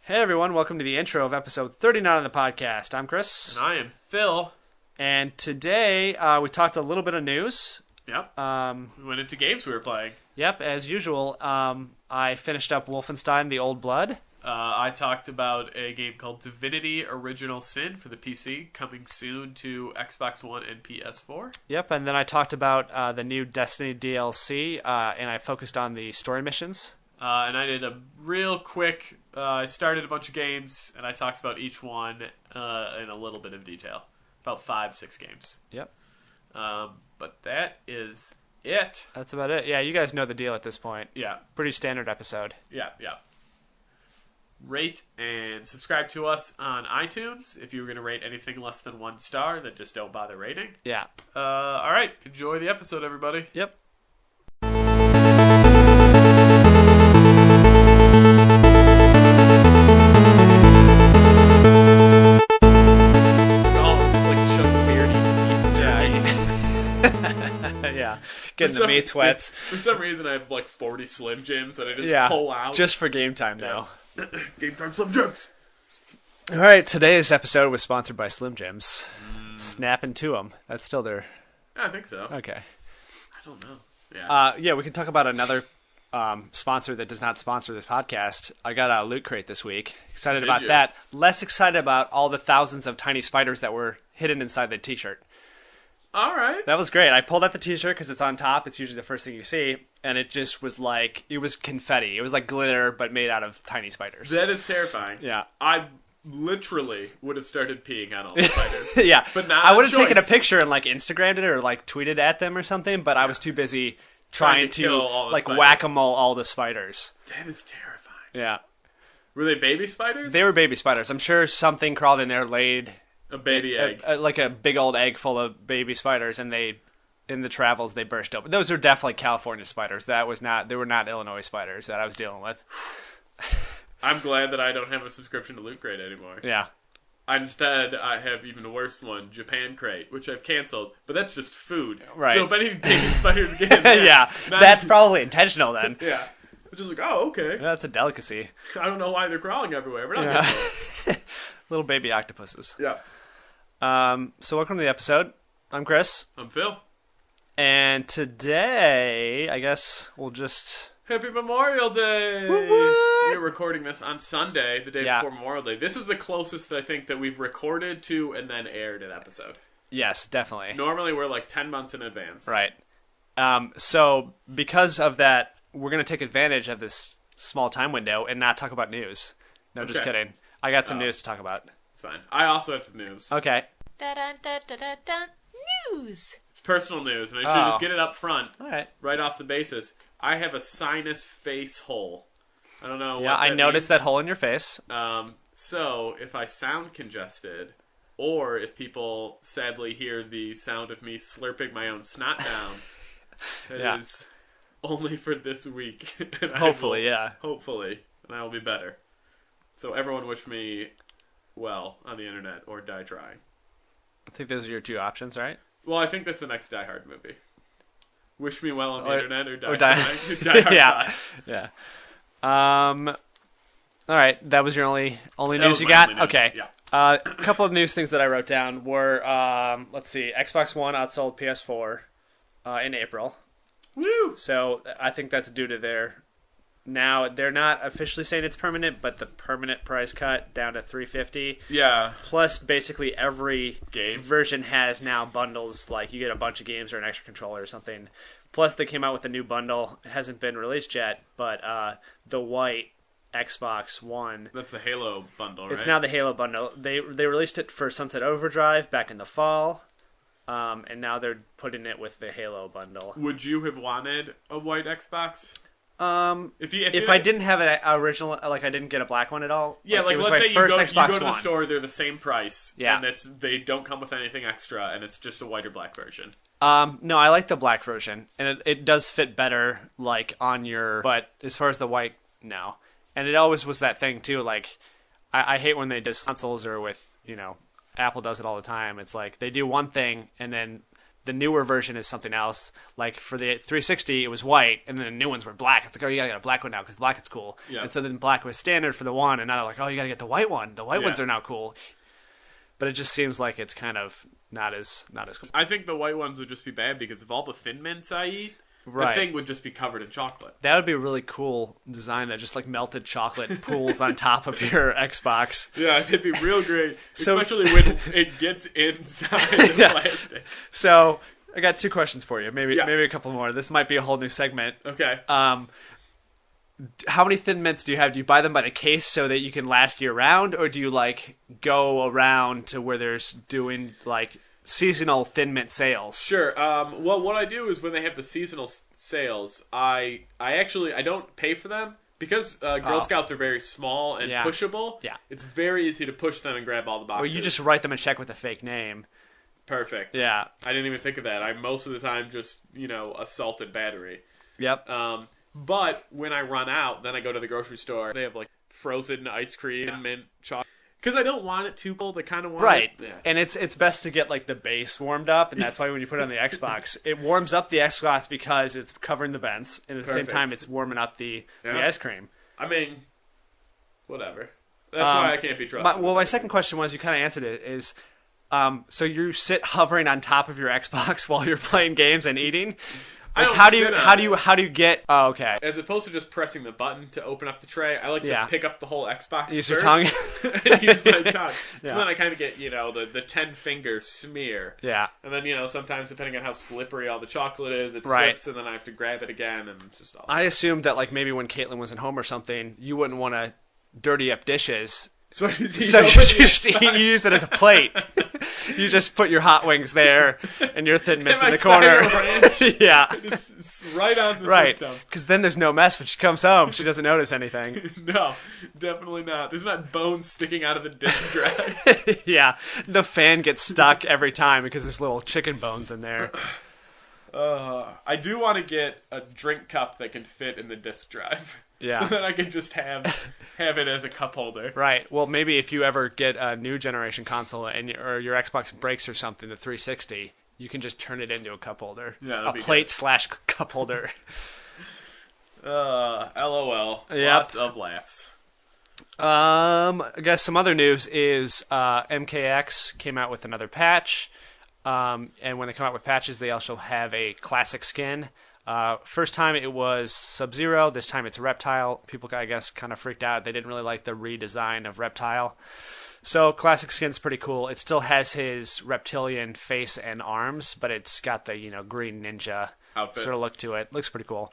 Hey everyone, welcome to the intro of episode 39 of the podcast. I'm Chris. And I am Phil. And today we talked a little bit of news. Yep. We went into games we were playing. Yep, as usual. I finished up Wolfenstein, The Old Blood. I talked about a game called Divinity Original Sin for the PC, coming soon to Xbox One and PS4. Yep, and then I talked about the new Destiny DLC, and I focused on the story missions. And I did a real quick, I started a bunch of games, and I talked about each one in a little bit of detail. About 5-6 games. Yep. But that is it. That's about it. Yeah, you guys know the deal at this point. Yeah. Pretty standard episode. Yeah. Rate and subscribe to us on iTunes. If you were going to rate anything less than 1 star, then just don't bother rating. Yeah. All right. Enjoy the episode, everybody. Yep. Yeah, getting the meat sweats. For some reason, I have like 40 Slim Jims that I just pull out. Just for game time, though. Game time Slim Jims. All right, today's episode was sponsored by Slim Jims. Snapping to them. That's still their... I think so. Okay. I don't know. Yeah, we can talk about another sponsor that does not sponsor this podcast. I got a Loot Crate this week. Excited about that. Less excited about all the thousands of tiny spiders that were hidden inside the t-shirt. All right. That was great. I pulled out the t-shirt because it's on top. It's usually the first thing you see. And it just was like, it was confetti. It was like glitter, but made out of tiny spiders. That is terrifying. Yeah. I literally would have started peeing on all the spiders. Yeah. But not I would have taken a picture and like Instagrammed it or like tweeted at them or something, but I was too busy trying to like whack-a-mole all the spiders. That is terrifying. Yeah. Were they baby spiders? They were baby spiders. I'm sure something crawled in there, laid... A baby egg. Like a big old egg full of baby spiders, and they, in the travels, they burst open. Those are definitely California spiders. They were not Illinois spiders that I was dealing with. I'm glad that I don't have a subscription to Loot Crate anymore. Yeah. Instead, I have even a worse one, Japan Crate, which I've canceled, but that's just food. Right. So if any baby spiders get in there... Yeah, that's probably intentional then. Yeah. It's just like, oh, okay. That's a delicacy. I don't know why they're crawling everywhere, but I'm getting Little baby octopuses. Yeah. So welcome to the episode. I'm Chris. I'm Phil. And today, I guess we'll just... Happy Memorial Day! What? We're recording this on Sunday, the day before Memorial Day. This is the closest I think that we've recorded to and then aired an episode. Yes, definitely. Normally we're like 10 months in advance. Right. So because of that, we're going to take advantage of this small time window and not talk about news. No, just kidding. I got some news to talk about. It's fine. I also have some news. Okay. Da-da-da-da-da-da. News! It's personal news, and I should just get it up front. All right. Right off the basis. I have a sinus face hole. I don't know what I noticed that hole in your face. So, if I sound congested, or if people sadly hear the sound of me slurping my own snot down, it is only for this week. And Hopefully, Hopefully. And I will be better. So everyone wish me well on the internet, or die trying. I think those are your two options, right? Well, I think that's the next Die Hard movie. Wish me well on the internet, or die trying. Die Hard. Yeah. All right. That was your only news you got? News. Okay. Yeah. A couple of news things that I wrote down were, let's see, Xbox One outsold PS4 in April. Woo! So I think that's due to their... Now, they're not officially saying it's permanent, but the permanent price cut down to $350. Yeah. Plus, basically every game version has now bundles, like you get a bunch of games or an extra controller or something. Plus, they came out with a new bundle. It hasn't been released yet, but the white Xbox One. That's the Halo bundle, right? It's now the Halo bundle. They released it for Sunset Overdrive back in the fall, and now they're putting it with the Halo bundle. Would you have wanted a white Xbox? If I didn't have an original, like I didn't get a black one at all. Yeah, like it was let's my say first you Xbox go to the One. store, they're the same price. Yeah. And they don't come with anything extra, and it's just a white or black version. No, I like the black version, and it does fit better, like, on your... But as far as the white, no. And it always was that thing, too, like, I hate when they do consoles or with, Apple does it all the time. It's like, they do one thing, and then the newer version is something else. Like for the 360, it was white, and then the new ones were black. It's like, oh, you gotta get a black one now because black is cool. Yeah. And so then black was standard for the one, and now they're like, oh, you gotta get the white one. The white ones are now cool. But it just seems like it's kind of not as cool. I think the white ones would just be bad because of all the Thin Mints I eat. The thing would just be covered in chocolate. That would be a really cool design that just like melted chocolate pools on top of your Xbox. Yeah, it'd be real great. Especially when it gets inside the plastic. So I got 2 questions for you. Maybe a couple more. This might be a whole new segment. Okay. How many Thin Mints do you have? Do you buy them by the case so that you can last year round, or do you like go around to where there's doing like seasonal Thin Mint sales? Sure. Well, what I do is when they have the seasonal sales, I don't pay for them because Girl Scouts are very small and pushable. Yeah, it's very easy to push them and grab all the boxes. Or you just write them a check with a fake name. Perfect. Yeah, I didn't even think of that. I most of the time just assaulted battery. Yep. But when I run out, then I go to the grocery store. They have like frozen ice cream and mint chocolate. Because I don't want it too cold. I kind of want it. Yeah. And it's best to get like the base warmed up, and that's why when you put it on the Xbox, it warms up the Xbox because it's covering the vents, and at the same time it's warming up the ice cream. I mean, whatever. That's why I can't be trusted. My second question was, you kind of answered it, is so you sit hovering on top of your Xbox while you're playing games and eating? Like, how do you get? Oh, okay. As opposed to just pressing the button to open up the tray, I like to pick up the whole Xbox. Use your tongue. Use my tongue. So then I kind of get the 10-finger smear. Yeah. And then sometimes depending on how slippery all the chocolate is, it slips, and then I have to grab it again, and it's just all. I assumed that like maybe when Caitlin was at home or something, you wouldn't want to dirty up dishes. So you use it as a plate. You just put your hot wings there and your Thin Mints in the corner. Yeah. Just right on the system. Because then there's no mess when she comes home. She doesn't notice anything. No, definitely not. There's not bones sticking out of the disc drive. Yeah. The fan gets stuck every time because there's little chicken bones in there. I do want to get a drink cup that can fit in the disc drive. Yeah. So that I can just have it as a cup holder. Right. Well, maybe if you ever get a new generation console or your Xbox breaks or something, the 360, you can just turn it into a cup holder. Yeah, a plate/cup holder. LOL. Yep. Lots of laughs. I guess some other news is MKX came out with another patch. And when they come out with patches, they also have a classic skin. First time it was Sub-Zero. This time it's Reptile. People, I guess, kind of freaked out. They didn't really like the redesign of Reptile. So classic skin's pretty cool. It still has his reptilian face and arms, but it's got the green ninja outfit sort of look to it. Looks pretty cool.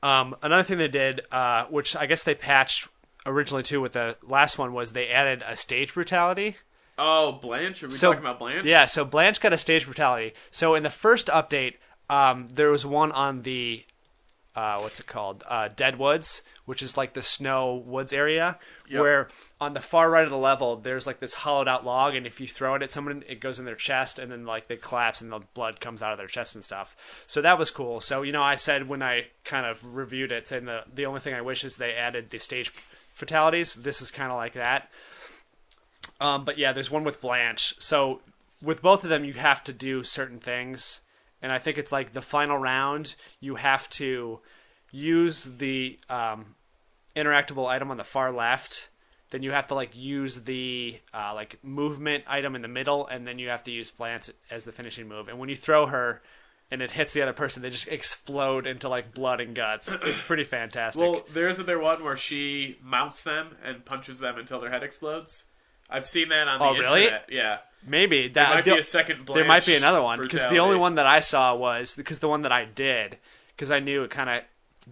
Another thing they did, which I guess they patched originally too with the last one, was they added a stage brutality. Oh, Blanche? Are we talking about Blanche? Yeah, so Blanche got a stage brutality. So in the first update, there was one on the, what's it called? Deadwoods, which is like the snow woods area, where on the far right of the level, there's like this hollowed out log, and if you throw it at someone, it goes in their chest, and then like they collapse and the blood comes out of their chest and stuff. So that was cool. So, I said when I kind of reviewed it, saying the only thing I wish is they added the stage fatalities. This is kind of like that. But yeah, there's one with Blanche. So with both of them, you have to do certain things. And I think it's like the final round, you have to use the interactable item on the far left. Then you have to like use the like movement item in the middle, and then you have to use Blanche as the finishing move. And when you throw her and it hits the other person, they just explode into like blood and guts. It's pretty fantastic. Well, there's one where she mounts them and punches them until their head explodes. I've seen that on the internet. Really? Yeah. Maybe. There might be a second Blanche. There might be another one. Brutality. Because the only one that I saw was... Because the one that I did, because I knew kind of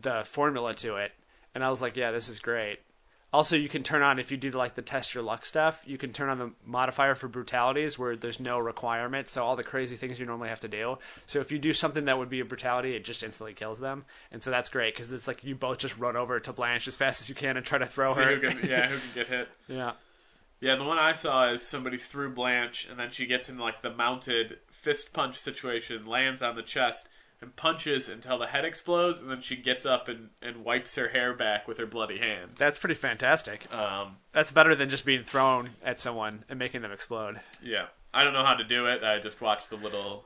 the formula to it. And I was like, yeah, this is great. Also, you can turn on, if you do like the test your luck stuff, you can turn on the modifier for brutalities where there's no requirement. So all the crazy things you normally have to do. So if you do something that would be a brutality, it just instantly kills them. And so that's great because it's like you both just run over to Blanche as fast as you can and try to throw her. Who can get hit. Yeah. Yeah, the one I saw is somebody threw Blanche, and then she gets in like the mounted fist punch situation, lands on the chest, and punches until the head explodes, and then she gets up and wipes her hair back with her bloody hand. That's pretty fantastic. That's better than just being thrown at someone and making them explode. Yeah. I don't know how to do it. I just watched the little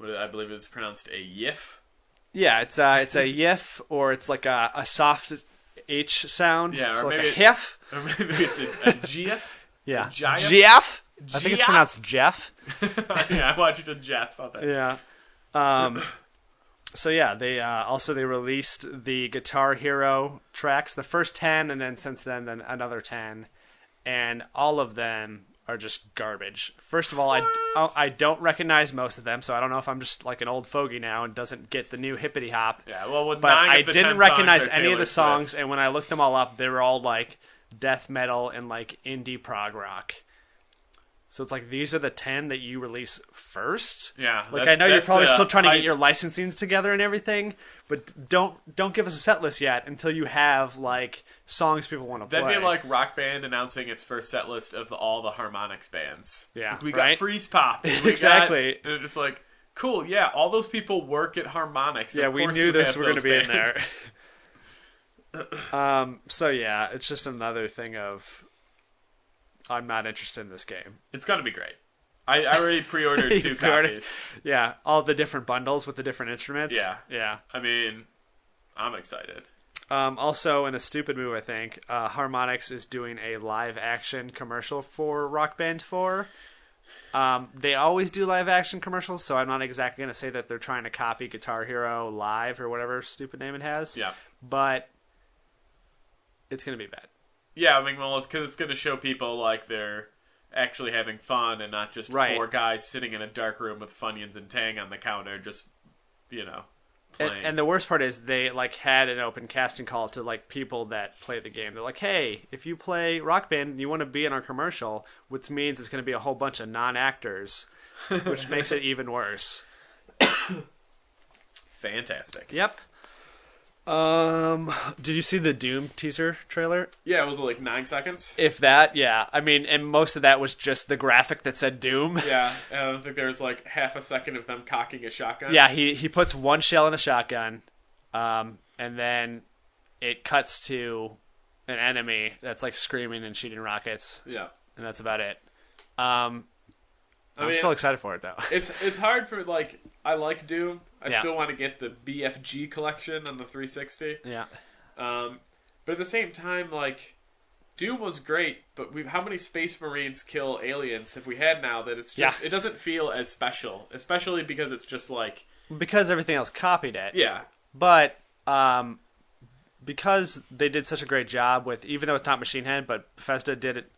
I believe it's pronounced a yiff. Yeah, it's a yiff, or it's like a soft H sound. Yeah, so or like maybe a hiff. Or maybe it's a GIF. Yeah, Giant? Jeff. I think it's pronounced Jeff. Yeah, I watched a Jeff of it. Yeah. So yeah, they released the Guitar Hero tracks, the first 10, and then since then another 10, and all of them are just garbage. First of all, I don't recognize most of them, so I don't know if I'm just like an old fogey now and doesn't get the new hippity hop. Yeah, well, with but 9 I of the didn't 10 recognize songs are any of Taylor the songs, Swift. and when I looked them all up, they were all like death metal and like indie prog rock. So it's like, these are the 10 that you release first? Yeah. Like, I know you're probably still trying to hype. get your licensings together and everything, but don't give us a set list yet until you have, like, songs people want to play. That'd be like Rock Band announcing its first set list of all the harmonics bands. Yeah, Like, we right? got Freeze Pop. And we Exactly. and they're just like, cool, yeah, all those people work at harmonics. Yeah, Of we course knew you this have were going to those be in bands. there. So, yeah, it's just another thing of, I'm not interested in this game. It's going to be great. I already pre-ordered You 2 pre-ordered- copies. Yeah, all the different bundles with the different instruments. Yeah. Yeah. I mean, I'm excited. Also, in a stupid move, I think, Harmonix is doing a live-action commercial for Rock Band 4. They always do live-action commercials, so I'm not exactly going to say that they're trying to copy Guitar Hero Live or whatever stupid name it has. Yeah. But it's going to be bad. Yeah, I mean, well, it's because it's going to show people like they're actually having fun and not just Right. 4 guys sitting in a dark room with Funyuns and Tang on the counter, just, playing. And the worst part is they like had an open casting call to like people that play the game. They're like, hey, if you play Rock Band and you want to be in our commercial, which means it's going to be a whole bunch of non-actors, which makes it even worse. Fantastic. Yep. Did you see the Doom teaser trailer? Yeah, it was like 9 seconds. If that, yeah. I mean, and most of that was just the graphic that said Doom. Yeah, and I think there's like half a second of them cocking a shotgun. Yeah, he puts one shell in a shotgun, and then it cuts to an enemy that's like screaming and shooting rockets, Yeah. and that's about it. I'm mean, still excited for it though. It's hard for, like, I like Doom. I Yeah. still want to get the BFG collection on the 360. Yeah, But at the same time, like, Doom was great, but how many Space Marines kill aliens have we had now that it's just, it doesn't feel as special, especially because it's just like, because everything else copied it. yeah, But because they did such a great job with, even though it's not Machine Head, but Bethesda did it.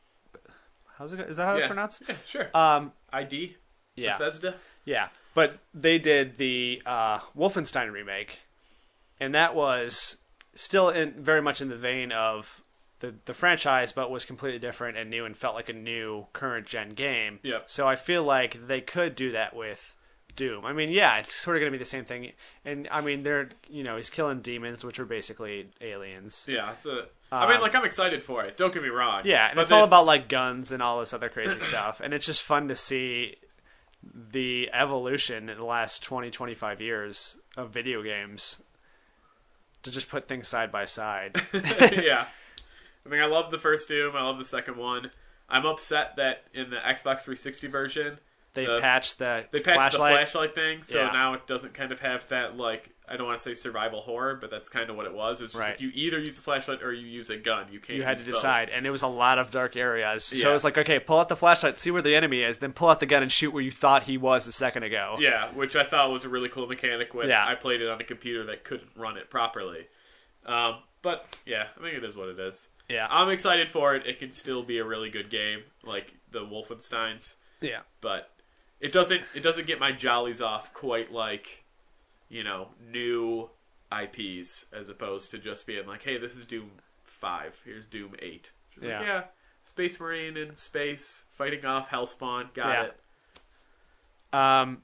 How's it? Is that how it's pronounced? Yeah, sure. ID? Yeah. Bethesda? Yeah, but they did the Wolfenstein remake, and that was still very much in the vein of the franchise, but was completely different and new and felt like a new current gen game. Yep. So I feel like they could do that with Doom. I mean, yeah, it's sort of going to be the same thing, and I mean, he's killing demons, which are basically aliens. Yeah. I mean, like, I'm excited for it. Don't get me wrong. Yeah, and but it's all about like guns and all this other crazy stuff, and it's just fun to see the evolution in the last 20-25 years of video games, to just put things side by side. Yeah. I mean, I love the first Doom. I love the second one. I'm upset that in the Xbox 360 version, They patched the the flashlight thing, so Yeah. now it doesn't kind of have that, like, I don't want to say survival horror, but that's kind of what it was. It was just Right. like you either use a flashlight or you use a gun. You can't. You had use to both. decide, and it was a lot of dark areas. So Yeah. it was like, okay, pull out the flashlight, see where the enemy is, then pull out the gun and shoot where you thought he was a second ago. Yeah, which I thought was a really cool mechanic when Yeah. I played it on a computer that couldn't run it properly. But yeah, I think it is what it is. Yeah. I'm excited for it. It can still be a really good game, like the Wolfensteins. Yeah. But it doesn't get my jollies off quite like, new IPs, as opposed to just being like, hey, this is Doom 5, here's Doom 8. Just Yeah. like, yeah, Space Marine in space fighting off Hellspawn, got Yeah. it.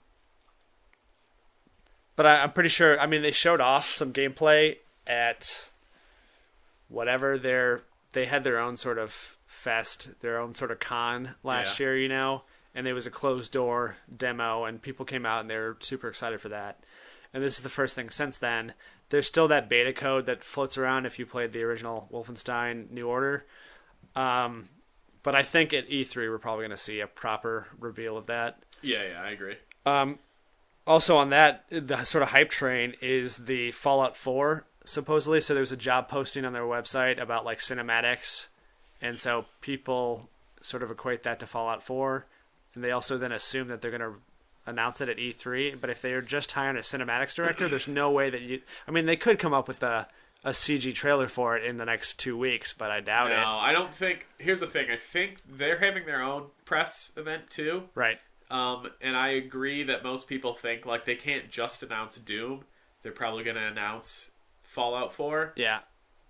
But I'm pretty sure, I mean, they showed off some gameplay at whatever they had their own sort of fest, their own sort of con last year, and it was a closed door demo, and people came out and they were super excited for that. And this is the first thing since then. There's still that beta code that floats around if you played the original Wolfenstein New Order. But I think at E3 we're probably going to see a proper reveal of that. Yeah, I agree. Also on that, the sort of hype train is the Fallout 4, supposedly. So there's a job posting on their website about like cinematics. And so people sort of equate that to Fallout 4. And they also then assume that they're going to announce it at E3. But if they are just hiring a cinematics director, there's no way that you... I mean, they could come up with a CG trailer for it in the next 2 weeks, but I doubt it. No, I don't think... Here's the thing. I think they're having their own press event, too. Right. And I agree that most people think, like, they can't just announce Doom. They're probably going to announce Fallout 4. Yeah.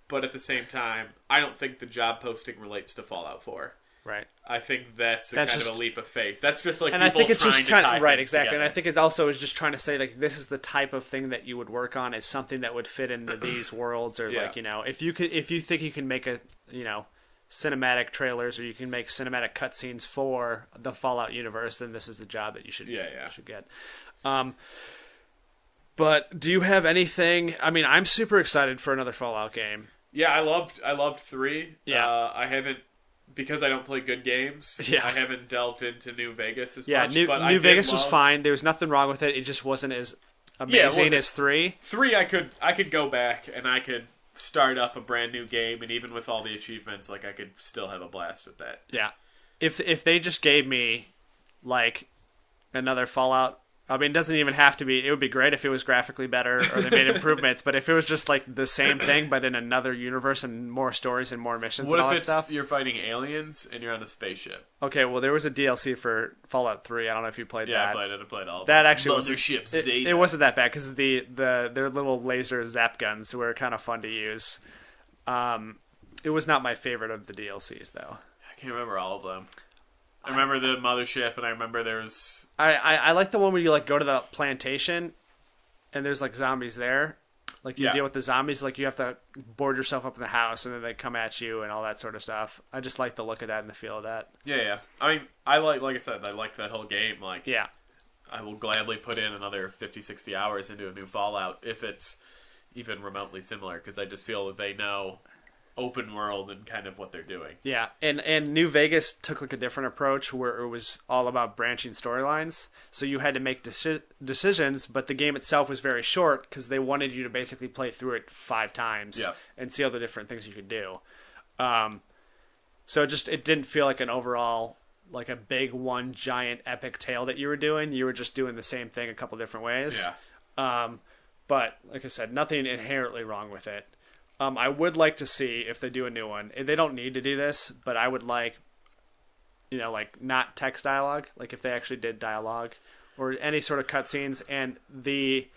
But at the same time, I don't think the job posting relates to Fallout 4. Right. I think that's kind of a leap of faith. That's just like and people I think it's trying just to kind tie of right, things exactly. together. And I think it also is just trying to say like this is the type of thing that you would work on is something that would fit into these worlds, or like if you think you can make a cinematic trailers or you can make cinematic cutscenes for the Fallout universe, then this is the job that you should should get. But do you have anything? I mean, I'm super excited for another Fallout game. Yeah, I loved 3. Yeah. I haven't, because I don't play good games. Yeah. I haven't delved into New Vegas as Yeah, much. New but I Vegas was fine. There was nothing wrong with it. It just wasn't as amazing as 3. 3, I could go back and I could start up a brand new game, and even with all the achievements, like I could still have a blast with that. Yeah, if they just gave me like another Fallout. I mean, it doesn't even have to be... It would be great if it was graphically better or they made improvements, but if it was just like the same thing but in another universe and more stories and more missions and all that stuff... What if you're fighting aliens and you're on a spaceship? Okay, well, there was a DLC for Fallout 3. I don't know if you played that. Yeah, I played it. I played all of that. Them. Actually Mothership Zeta. it wasn't that bad because their little laser zap guns were kind of fun to use. It was not my favorite of the DLCs, though. I can't remember all of them. I remember the mothership, and I remember there was... I like the one where you like go to the plantation, and there's like zombies there. Like you deal with the zombies, like you have to board yourself up in the house, and then they come at you and all that sort of stuff. I just like the look of that and the feel of that. Yeah. I mean, like I said, I like that whole game. Like, yeah, I will gladly put in another 50, 60 hours into a new Fallout if it's even remotely similar, because I just feel that they know open world and kind of what they're doing. Yeah, and New Vegas took like a different approach where it was all about branching storylines. So you had to make decisions, but the game itself was very short because they wanted you to basically play through it 5 times and see all the different things you could do. So it didn't feel like an overall, like a big one giant epic tale that you were doing. You were just doing the same thing a couple different ways. Yeah. But like I said, nothing inherently wrong with it. I would like to see if they do a new one. They don't need to do this, but I would like, like not text dialogue, like if they actually did dialogue or any sort of cutscenes. And the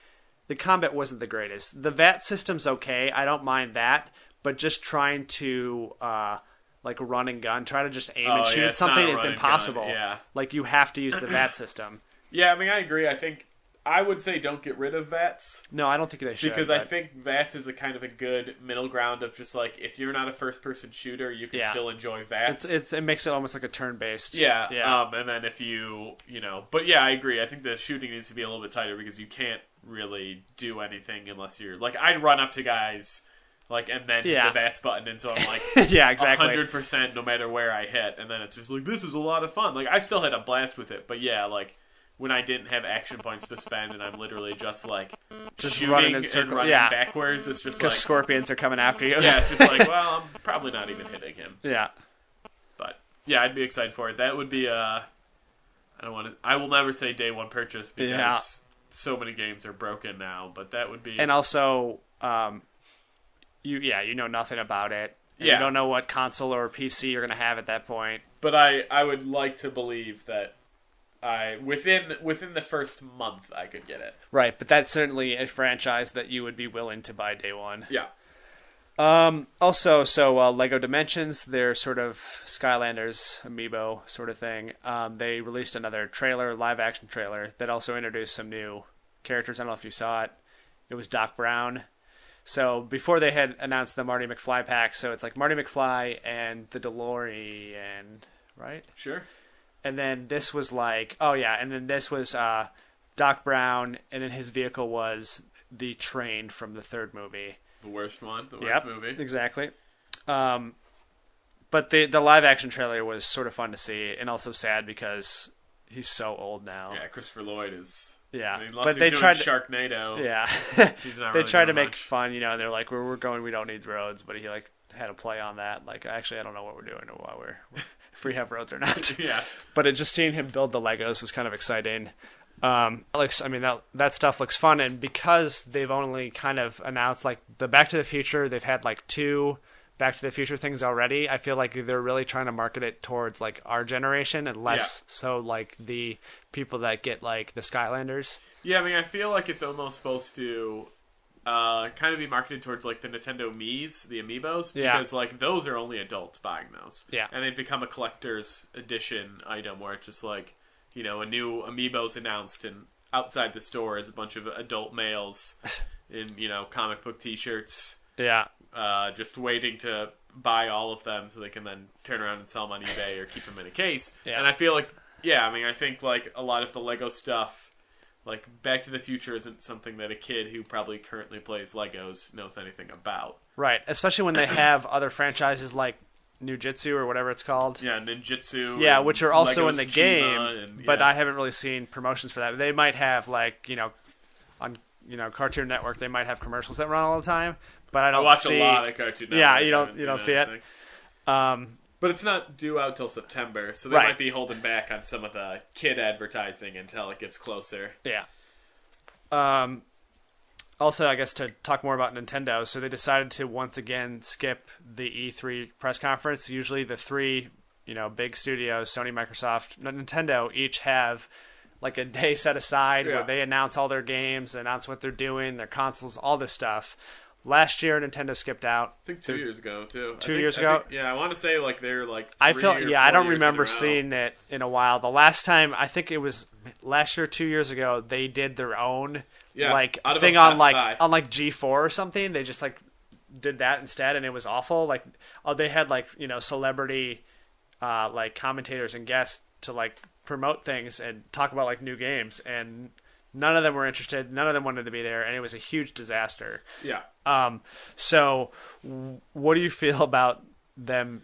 combat wasn't the greatest. The VAT system's okay. I don't mind that, but just trying to like run and gun, try to just aim and shoot at something, it's impossible. Yeah. Like you have to use the VAT system. Yeah, I mean, I agree. I would say don't get rid of VATs. No, I don't think they should. Because I think VATs is a kind of a good middle ground of just like, if you're not a first-person shooter, you can still enjoy VATs. It makes it almost like a turn-based. Yeah. And then if you But yeah, I agree. I think the shooting needs to be a little bit tighter because you can't really do anything unless you're... Like, I'd run up to guys, like, and then hit the VATs button, and so I'm like... yeah, exactly. 100% no matter where I hit. And then it's just like, this is a lot of fun. Like, I still had a blast with it. But yeah, like... When I didn't have action points to spend and I'm literally just like shooting running and running backwards, it's just like... Because scorpions are coming after you. Yeah, it's just like, well, I'm probably not even hitting him. Yeah. But, yeah, I'd be excited for it. That would be I will never say day one purchase because so many games are broken now, but that would be... And also, you know nothing about it. You don't know what console or PC you're going to have at that point. But I would like to believe that within the first month I could get it. Right, but that's certainly a franchise that you would be willing to buy day one. Yeah. Also, Lego Dimensions, their sort of Skylanders amiibo sort of thing. They released another live action trailer that also introduced some new characters. I don't know if you saw it. It was Doc Brown. So before they had announced the Marty McFly pack, so it's like Marty McFly and the DeLorean, right? Sure. And then this was like, and then this was Doc Brown, and then his vehicle was the train from the third movie. The worst one, the worst movie. Exactly. But the live action trailer was sort of fun to see, and also sad because he's so old now. Yeah, Christopher Lloyd is Yeah, I mean, unless but he's they doing tried Sharknado. Yeah, He's not they really tried to doing make much. fun. They're like, we're going. We don't need roads, but he like had a play on that. Like, actually, I don't know what we're doing or why we're if we have roads or not. Yeah. But it just seeing him build the Legos was kind of exciting. That stuff looks fun, and because they've only kind of announced like the Back to the Future, they've had like 2 Back to the Future things already. I feel like they're really trying to market it towards like our generation and less so like the people that get like the Skylanders. Yeah, I mean, I feel like it's almost supposed to kind of be marketed towards like the Nintendo Mii's, the Amiibos, because like those are only adults buying those. Yeah. And they've become a collector's edition item where it's just like, a new Amiibo's announced and outside the store is a bunch of adult males in, comic book t-shirts. Yeah. Just waiting to buy all of them so they can then turn around and sell them on eBay or keep them in a case. Yeah. And I feel like, I think like a lot of the Lego stuff, like Back to the Future isn't something that a kid who probably currently plays Legos knows anything about. Right. Especially when they have other franchises like Nujitsu or whatever it's called. Yeah, Ninjutsu. Yeah, which are also Legos in the Tsushima game, but I haven't really seen promotions for that. They might have like, on Cartoon Network, they might have commercials that run all the time, but I don't watch see a lot of Cartoon Network. Yeah, I you don't see it. But it's not due out till September, so they Right. might be holding back on some of the kid advertising until it gets closer. Yeah. Also, I guess to talk more about Nintendo, so they decided to once again skip the E3 press conference. Usually the 3, big studios, Sony, Microsoft, Nintendo, each have like a day set aside where they announce all their games, announce what they're doing, their consoles, all this stuff. Last year, Nintendo skipped out. I think 2 years ago, too. 2 years ago? I want to say like they're like 3 I feel or 4 I don't years remember in a row. seeing it in a while. The last time, I think it was last year, 2 years ago, they did their own like out of thing a on Best like Buy. on like G4 or something. They just like did that instead, and it was awful. Like they had like celebrity like commentators and guests to like promote things and talk about like new games, and none of them were interested. None of them wanted to be there, and it was a huge disaster. Yeah. So what do you feel about them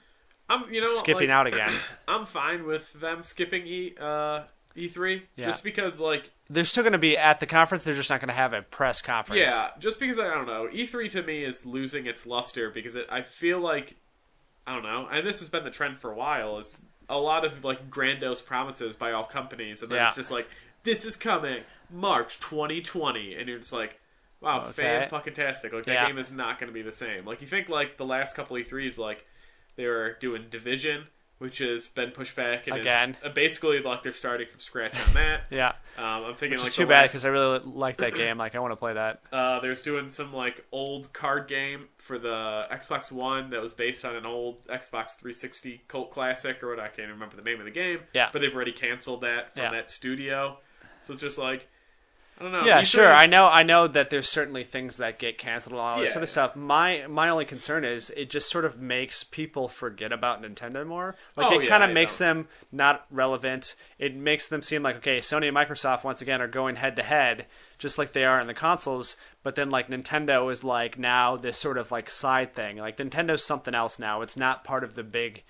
skipping out again? I'm fine with them skipping E3 just because like they're still going to be at the conference. They're just not going to have a press conference. yeah, just because I don't know, E3 to me is losing its luster because I feel like I don't know, and this has been the trend for a while, is a lot of like grandiose promises by all companies, and then it's just like, this is coming March 2020, and you're just like, wow, fan-fucking-tastic. Like, that game is not going to be the same. Like, you think, like, the last couple E3s, like, they were doing Division, which has been pushed back, and again. is basically, like, they're starting from scratch on that. Yeah. I'm thinking, Which like, is too bad, because I really like that game. Like, I want to play that. There's doing some, like, old card game for the Xbox One that was based on an old Xbox 360 cult classic, or what, I can't remember the name of the game. Yeah. But they've already canceled that from that studio. So it's just like, I don't know. Yeah, sure. I know that there's certainly things that get canceled and all this other stuff. My only concern is it just sort of makes people forget about Nintendo more. Like it kind of makes them not relevant. It makes them seem like, okay, Sony and Microsoft once again are going head to head, just like they are in the consoles. But then like Nintendo is like now this sort of like side thing. Like Nintendo's something else now. It's not part of the big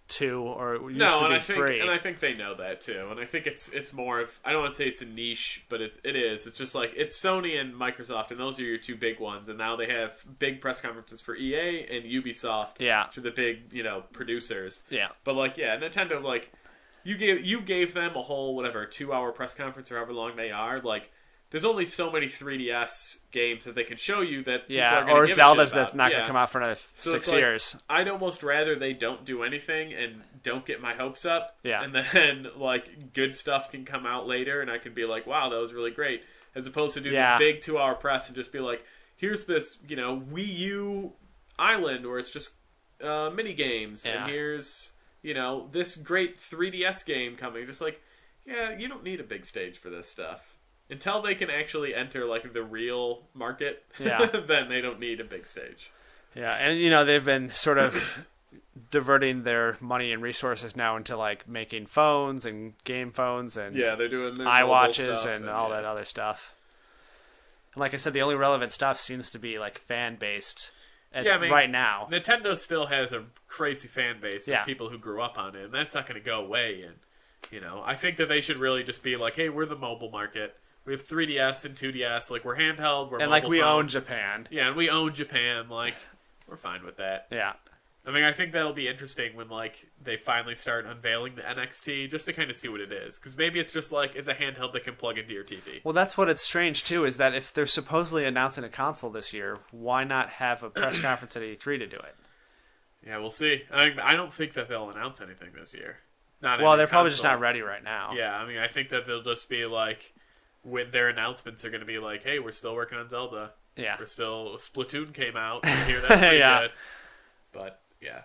2 or it used to be 3. And I think they know that too. And I think it's more of, I don't want to say it's a niche, but it is. It's just like, it's Sony and Microsoft, and those are your 2 big ones. And now they have big press conferences for EA and Ubisoft, which are the big, producers. Yeah. But like, Nintendo, like, you gave them a whole 2-hour press conference or however long they are. Like, there's only so many 3DS games that they can show you that people are going to give Zelda's a shit about. that's not going to come out for another 6 years. I'd almost rather they don't do anything and don't get my hopes up. Yeah. And then, like, good stuff can come out later and I can be like, wow, that was really great. As opposed to do this big 2-hour press and just be like, here's this, Wii U Island where it's just mini games. And here's, this great 3DS game coming. Just like, you don't need a big stage for this stuff. Until they can actually enter, like, the real market, then they don't need a big stage. Yeah, and, they've been sort of diverting their money and resources now into, like, making phones and game phones and they're doing their iWatches and all that other stuff. And like I said, the only relevant stuff seems to be, like, fan-based right now. Nintendo still has a crazy fan base of people who grew up on it, and that's not going to go away. And, I think that they should really just be like, hey, we're the mobile market. We have 3DS and 2DS. Like, we're handheld. We're and like we mobile phone. own Japan. Yeah, and we own Japan. Like, we're fine with that. Yeah. I mean, I think that'll be interesting when, like, they finally start unveiling the NXT, just to kind of see what it is. Because maybe it's just, like, it's a handheld that can plug into your TV. Well, that's what it's strange, too, is that if they're supposedly announcing a console this year, why not have a press conference at E3 to do it? Yeah, we'll see. I mean, I don't think that they'll announce anything this year. Well, they're probably just not ready right now. Yeah, I mean, I think that they'll just be, like, with their announcements are going to be like, hey, we're still working on Zelda. Yeah. We're still... Splatoon came out. I hear that's pretty Yeah. good. But... yeah.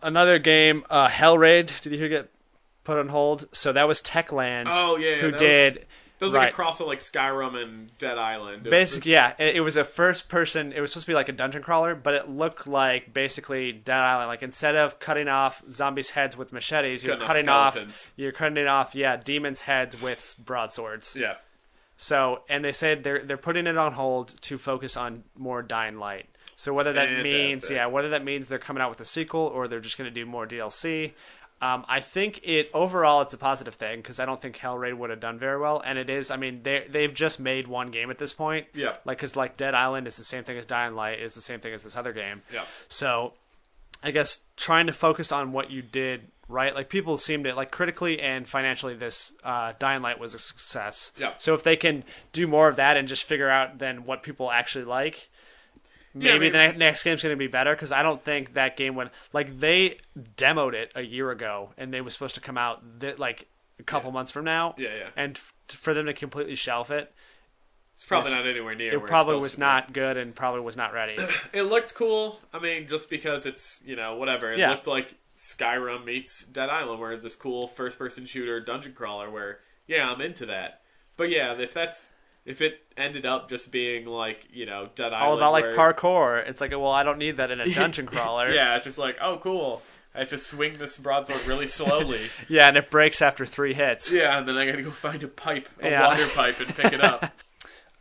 Another game, Hellraid, did you hear get put on hold? So that was Techland. Oh, yeah. Who did... That was like a cross of like Skyrim and Dead Island. Basically, yeah. It was a first person... It was supposed to be like a dungeon crawler, but it looked like basically Dead Island. Like instead of cutting off zombies' heads with machetes, you're cutting off demons' heads with broadswords. Yeah. So, and they said they're putting it on hold to focus on more Dying Light. So whether that means they're coming out with a sequel or they're just going to do more DLC, I think overall it's a positive thing because I don't think Hellraid would have done very well, and it is. I mean, they've just made one game at this point. Yeah. Because Dead Island is the same thing as Dying Light is the same thing as this other game. Yeah. So, I guess trying to focus on what you did right, like people seem to like critically and financially, this Dying Light was a success. Yeah. So if they can do more of that and just figure out then what people actually like. Maybe the next game's going to be better because I don't think that game would... Like, they demoed it a year ago, and they were supposed to come out, like, a couple months from now. Yeah, yeah. And for them to completely shelf it... It's probably not anywhere near it probably was not good and probably was not ready. It looked cool. I mean, just because it's, whatever. It looked like Skyrim meets Dead Island, where it's this cool first-person shooter dungeon crawler where, yeah, I'm into that. But, yeah, if it ended up just being like, Dead Island. All about like parkour. It's like, well, I don't need that in a dungeon crawler. Yeah, it's just like, oh, cool. I have to swing this broadsword really slowly. Yeah, and it breaks after 3 hits. Yeah, and then I gotta go find a water pipe, and pick it up.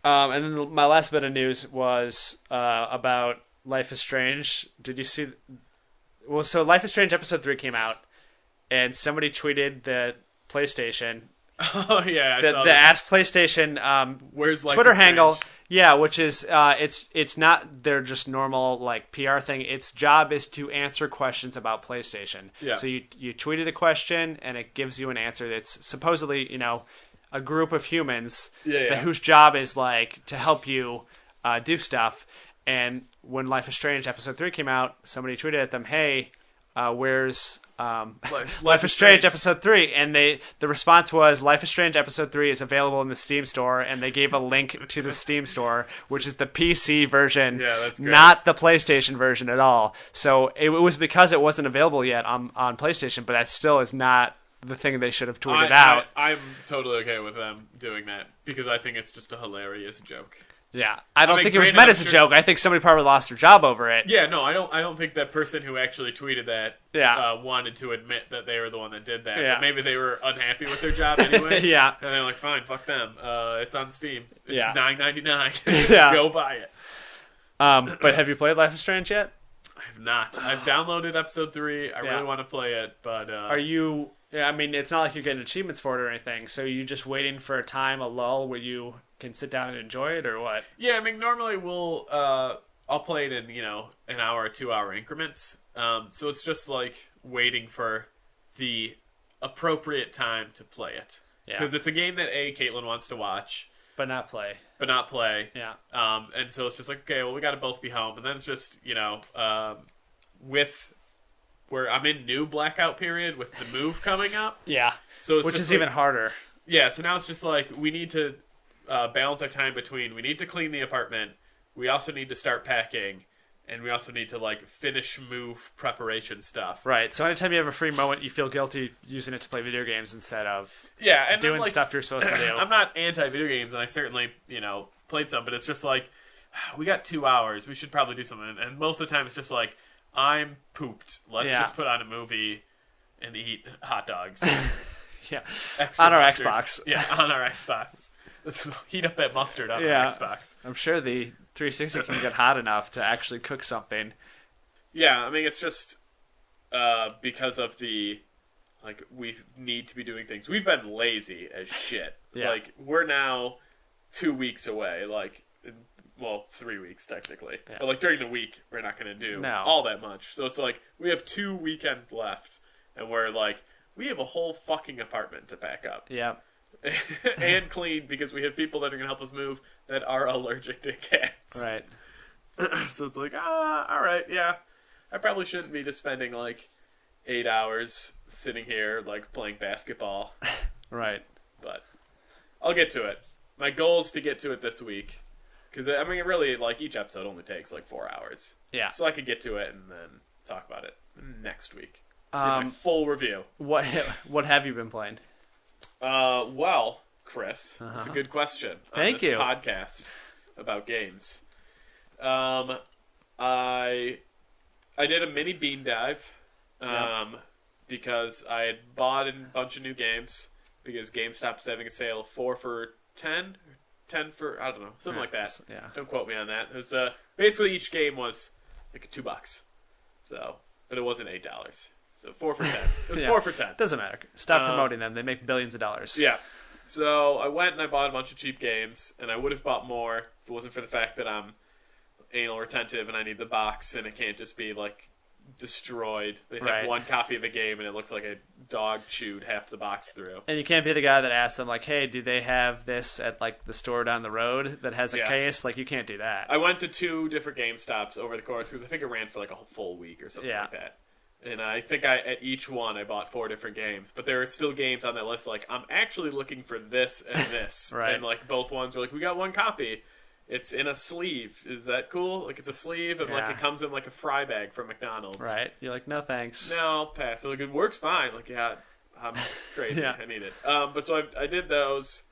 And then my last bit of news was about Life is Strange. Did you see... Well, so Life is Strange Episode 3 came out, and somebody tweeted that PlayStation... Oh yeah, the Ask PlayStation where's Life Twitter is handle, Strange? Yeah, which is it's not their just normal like PR thing. Its job is to answer questions about PlayStation. Yeah. So you tweeted a question and it gives you an answer that's supposedly a group of humans whose job is like to help you do stuff. And when Life is Strange Episode 3 came out, somebody tweeted at them, "Hey, where's Life is Strange Episode 3?" And the response was, Life is Strange Episode 3 is available in the Steam store, and they gave a link to the Steam store, which is the PC version, that's great. Not the PlayStation version at all. So it was because it wasn't available yet on PlayStation, but that still is not the thing they should have tweeted out. I'm totally okay with them doing that, because I think it's just a hilarious joke. Yeah, I don't think it was meant as a joke. I think somebody probably lost their job over it. Yeah, no, I don't think that person who actually tweeted that wanted to admit that they were the one that did that. Yeah. But maybe they were unhappy with their job anyway. Yeah, and they're like, fine, fuck them. It's on Steam. It's Yeah. $9.99. Yeah. Go buy it. But have you played Life is Strange yet? I have not. I've downloaded Episode 3. I really want to play it, but... Are you... Yeah, I mean, it's not like you're getting achievements for it or anything, so you just waiting for a time, a lull, where you can sit down and enjoy it, or what? Yeah, I mean, normally I'll play it in, an hour or 2 hour increments. So it's just like waiting for the appropriate time to play it. Because it's a game that Caitlin wants to watch. But not play. Yeah. And so it's just like, okay, well, we got to both be home. And then it's just, with... where I'm in new blackout period with the move coming up. Yeah. So it's which just is even harder. Yeah, so now it's just like we need to balance our time between we need to clean the apartment, we also need to start packing, and we also need to like finish move preparation stuff. Right. So anytime you have a free moment, you feel guilty using it to play video games instead of and doing like, stuff you're supposed to do. I'm not anti-video games, and I certainly, played some, but it's just like, we got 2 hours, we should probably do something. And most of the time it's just like, I'm pooped. Let's just put on a movie and eat hot dogs. Yeah. Extra on our mustard. Xbox. Yeah, on our Xbox. Let's heat up that mustard on our Xbox. I'm sure the 360 can get hot enough to actually cook something. Yeah, I mean, it's just because of the like we need to be doing things. We've been lazy as shit. Yeah. Like we're now 2 weeks away. Like, well, 3 weeks technically. Yeah. But like during the week, we're not going to do No. all that much. So it's like we have 2 weekends left, and we're like, we have a whole fucking apartment to pack up. Yeah. And clean, because we have people that are going to help us move that are allergic to cats. Right. So it's like, all right, yeah. I probably shouldn't be just spending like 8 hours sitting here like playing basketball. Right. But I'll get to it. My goal is to get to it this week. Because, I mean, really, like, each episode only takes like 4 hours. Yeah. So I could get to it and then talk about it next week. Give my full review. What have you been playing? Well, Chris, that's a good question. Thank you. Podcast about games. I did a mini bean dive because I had bought a bunch of new games because GameStop was having a sale 4 for 10, 10 for, I don't know, something like that. Yeah. Don't quote me on that. It was basically each game was like $2. So, but it wasn't $8. So 4 for 10. It was 4 for 10. Doesn't matter. Stop promoting them. They make billions of dollars. Yeah. So I went and I bought a bunch of cheap games, and I would have bought more if it wasn't for the fact that I'm anal retentive and I need the box, and it can't just be like destroyed. They have Right. one copy of a game, and it looks like a dog chewed half the box through. And you can't be the guy that asks them, like, hey, do they have this at, like, the store down the road that has a Yeah. case? Like, you can't do that. I went to 2 different GameStops over the course because I think it ran for like a full week or something Yeah. like that. And I think at each one I bought 4 different games, but there are still games on that list like I'm actually looking for this and this, Right. and like both ones were like we got one copy. It's in a sleeve. Is that cool? Like it's a sleeve and like Yeah. it comes in like a fry bag from McDonald's. Right? You're like, no thanks. No, I'll pass. So like it works fine. Like yeah, I'm crazy. Yeah. I need it. But so I did those,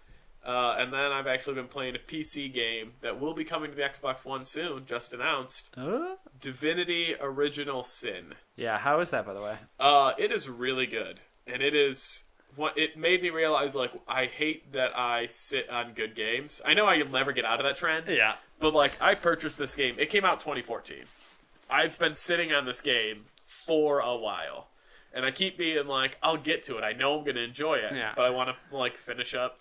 and then I've actually been playing a PC game that will be coming to the Xbox One soon. Just announced. Divinity Original Sin. Yeah, how is that, by the way? It is really good, and it is. It made me realize like I hate that I sit on good games. I know I'll never get out of that trend. Yeah. But like I purchased this game. It came out 2014. I've been sitting on this game for a while, and I keep being like, I'll get to it. I know I'm going to enjoy it, Yeah. but I want to like finish up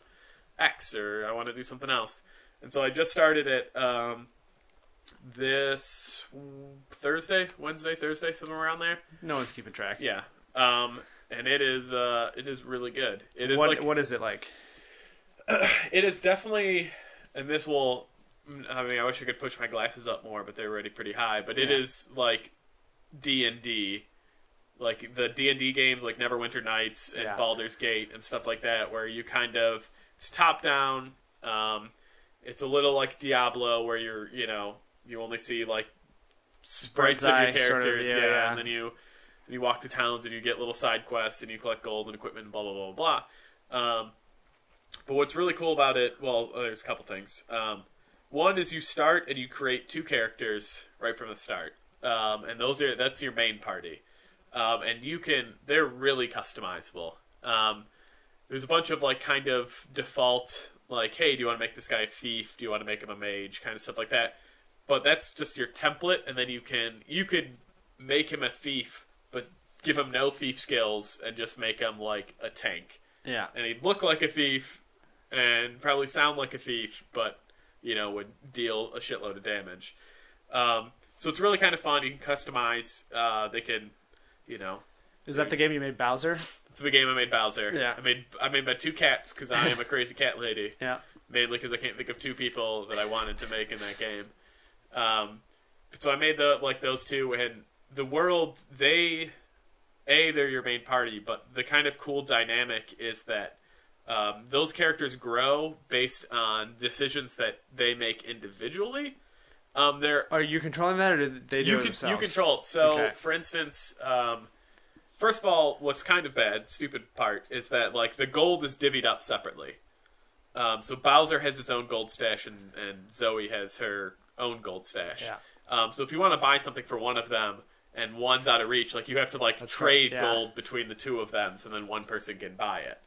X or I want to do something else. And so I just started it this Wednesday, Thursday, somewhere around there. No one's keeping track. Yeah. And it is really good. It is What is it like? it is definitely, and this will. I mean, I wish I could push my glasses up more, but they're already pretty high. But it is like D&D, like the D&D games, like Neverwinter Nights and Baldur's Gate and stuff like that, where you kind of it's top down. It's a little like Diablo, where you only see like sprites of your characters, sort of view, yeah. and then you walk the towns and you get little side quests and you collect gold and equipment and blah blah blah blah. But what's really cool about it, well, there's a couple things. One is you start and you create 2 characters right from the start, and that's your main party, and they're really customizable. There's a bunch of like kind of default like, hey, do you want to make this guy a thief? Do you want to make him a mage? Kind of stuff like that. But that's just your template, and then you could make him a thief, but give him no thief skills and just make him like a tank. Yeah. And he'd look like a thief and probably sound like a thief, but would deal a shitload of damage. So it's really kind of fun. You can customize. They can, Is that the game you made Bowser? It's the game I made Bowser. Yeah. I made my 2 cats because I am a crazy cat lady. Yeah. Mainly because I can't think of 2 people that I wanted to make in that game. So I made those 2, and the world they're your main party, but the kind of cool dynamic is that those characters grow based on decisions that they make individually. Are you controlling that, or do they do it themselves? You control it. So, Okay. for instance, first of all, what's kind of stupid part, is that like the gold is divvied up separately. So Bowser has his own gold stash, and Zoe has her own gold stash. Yeah. So if you want to buy something for one of them, and one's out of reach, like you have to like trade right, yeah. gold between the 2 of them, so then one person can buy it.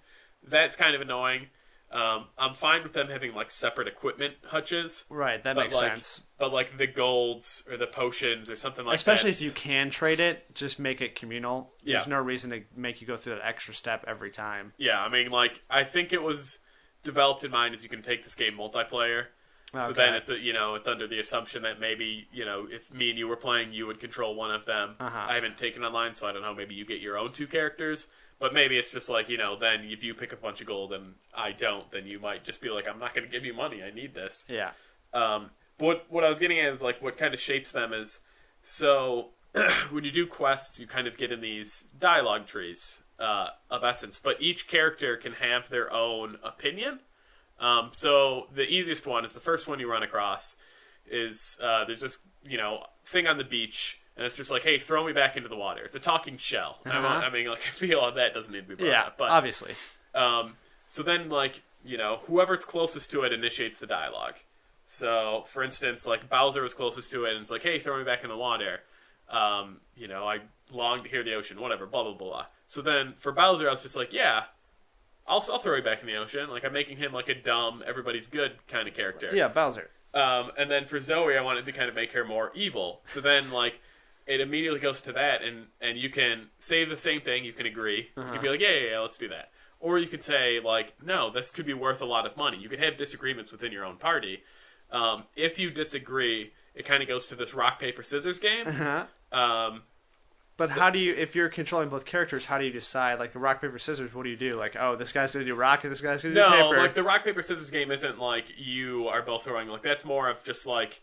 That's kind of annoying. I'm fine with them having like separate equipment hutches. Right, that makes sense. But like the golds or the potions or something like Especially that. if you can trade it, just make it communal. Yeah. There's no reason to make you go through that extra step every time. Yeah, I mean, like, I think it was developed in mind as you can take this game multiplayer. Okay. So then it's under the assumption that maybe, if me and you were playing, you would control one of them. I haven't taken online, so I don't know, maybe you get your own 2 characters. But maybe it's just like, then if you pick a bunch of gold and I don't, then you might just be like, I'm not going to give you money, I need this. Yeah. But what I was getting at is, like, what kind of shapes them is, so when you do quests, you kind of get in these dialogue trees of essence, but each character can have their own opinion. So the easiest one is the first one you run across is there's this, thing on the beach, and it's just like, hey, throw me back into the water. It's a talking shell. I feel that doesn't need to be brought up. But, obviously. So then, like, whoever's closest to it initiates the dialogue. So, for instance, like, Bowser was closest to it, and it's like, hey, throw me back in the water. I long to hear the ocean, whatever, blah, blah, blah. So then, for Bowser, I was just like, yeah, I'll throw you back in the ocean. Like, I'm making him, like, a dumb, everybody's good kind of character. Yeah, Bowser. And then for Zoe, I wanted to kind of make her more evil. So then, like, it immediately goes to that, and you can say the same thing, you can agree. You can be like, yeah, let's do that. Or you could say, like, no, this could be worth a lot of money. You could have disagreements within your own party. If you disagree, it kind of goes to this rock, paper, scissors game. But how do you, if you're controlling both characters, how do you decide? Like the rock, paper, scissors, what do you do? Like, oh, this guy's going to do rock and this guy's going to do paper. No, like the rock, paper, scissors game isn't like you are both throwing. Like, that's more of just like,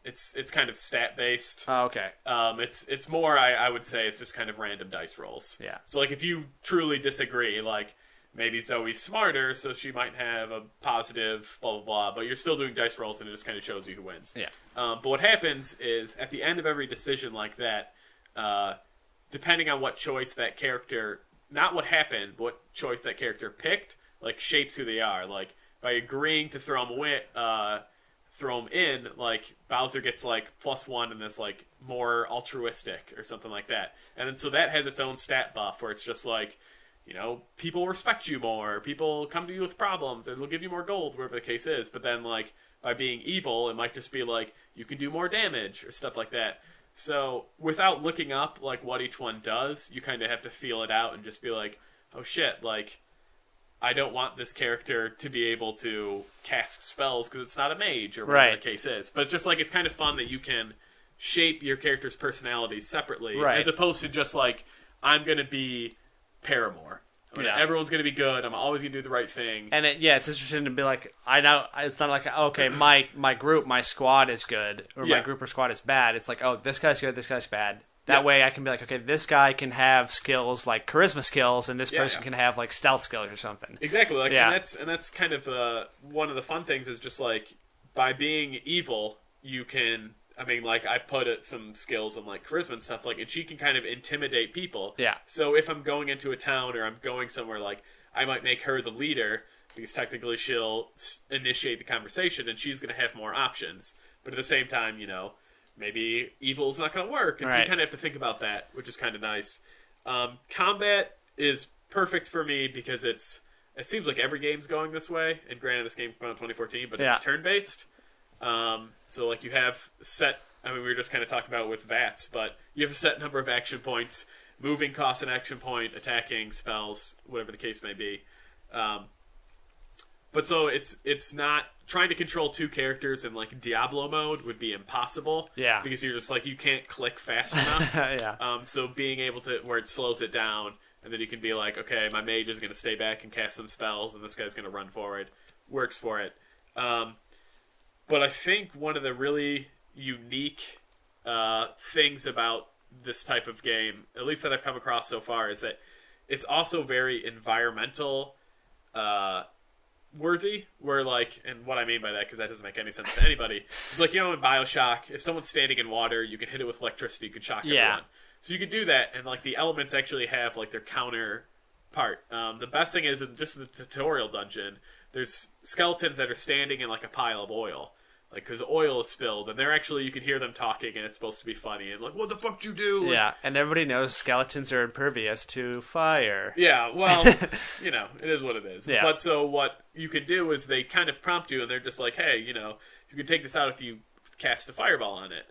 it's kind of stat-based. Oh, okay. It's more, I would say, it's just kind of random dice rolls. Yeah. So, like, if you truly disagree, like, maybe Zoe's smarter, so she might have a positive, blah, blah, blah, but you're still doing dice rolls, and it just kind of shows you who wins. Yeah. But what happens is, at the end of every decision like that, depending on what choice that character, not what happened, but what choice that character picked, like, shapes who they are. Like, by agreeing to throw them in, like, Bowser gets, like, +1 in this, like, more altruistic or something like that. And then so that has its own stat buff where it's just like, people respect you more, people come to you with problems, and they'll give you more gold, wherever the case is. But then, like, by being evil, it might just be like, you can do more damage or stuff like that. So, without looking up, like, what each one does, you kind of have to feel it out and just be like, oh shit, like, I don't want this character to be able to cast spells because it's not a mage or whatever the case is. But it's just like, it's kind of fun that you can shape your character's personalities separately, as opposed to just like, I'm going to be Paramore. Everyone's going to be good. I'm always going to do the right thing. And it's interesting to be like, I know it's not like, okay, my group, my squad is good, or my group or squad is bad. It's like, oh, this guy's good, this guy's bad. That way I can be like, okay, this guy can have skills like charisma skills, and this person can have like stealth skills or something. Exactly. Like, and that's kind of one of the fun things is just like, by being evil, you can... I mean, like, I put some skills on, like, charisma and stuff, like, and she can kind of intimidate people. Yeah. So if I'm going into a town or I'm going somewhere, like, I might make her the leader, because technically she'll initiate the conversation, and she's going to have more options. But at the same time, maybe evil's not going to work, and so you kind of have to think about that, which is kind of nice. Combat is perfect for me because it seems like every game's going this way, and granted this game came out in 2014, but it's turn-based. So, like, you have set... I mean, we were just kind of talking about with VATS, but you have a set number of action points. Moving costs an action point, attacking, spells, whatever the case may be. But so, it's not... Trying to control 2 characters in, like, Diablo mode would be impossible. Yeah. Because you're just, like, you can't click fast enough. So, being able to... Where it slows it down, and then you can be like, okay, my mage is going to stay back and cast some spells, and this guy's going to run forward. Works for it. But I think one of the really unique things about this type of game, at least that I've come across so far, is that it's also very environmental worthy. Where, like, and what I mean by that, because that doesn't make any sense to anybody, it's like, in Bioshock, if someone's standing in water, you can hit it with electricity, you can shock everyone. So you can do that, and, like, the elements actually have, like, their counterpart. The best thing is, in just the tutorial dungeon, there's skeletons that are standing in, like, a pile of oil. like because oil is spilled, and they're actually you can hear them talking, and it's supposed to be funny, and like, what the fuck did you do? Yeah, and everybody knows skeletons are impervious to fire. Yeah, well, you know, it is what it is. Yeah. But so what you could do is they kind of prompt you, and they're just like, hey, you know, you can take this out if you cast a fireball on it,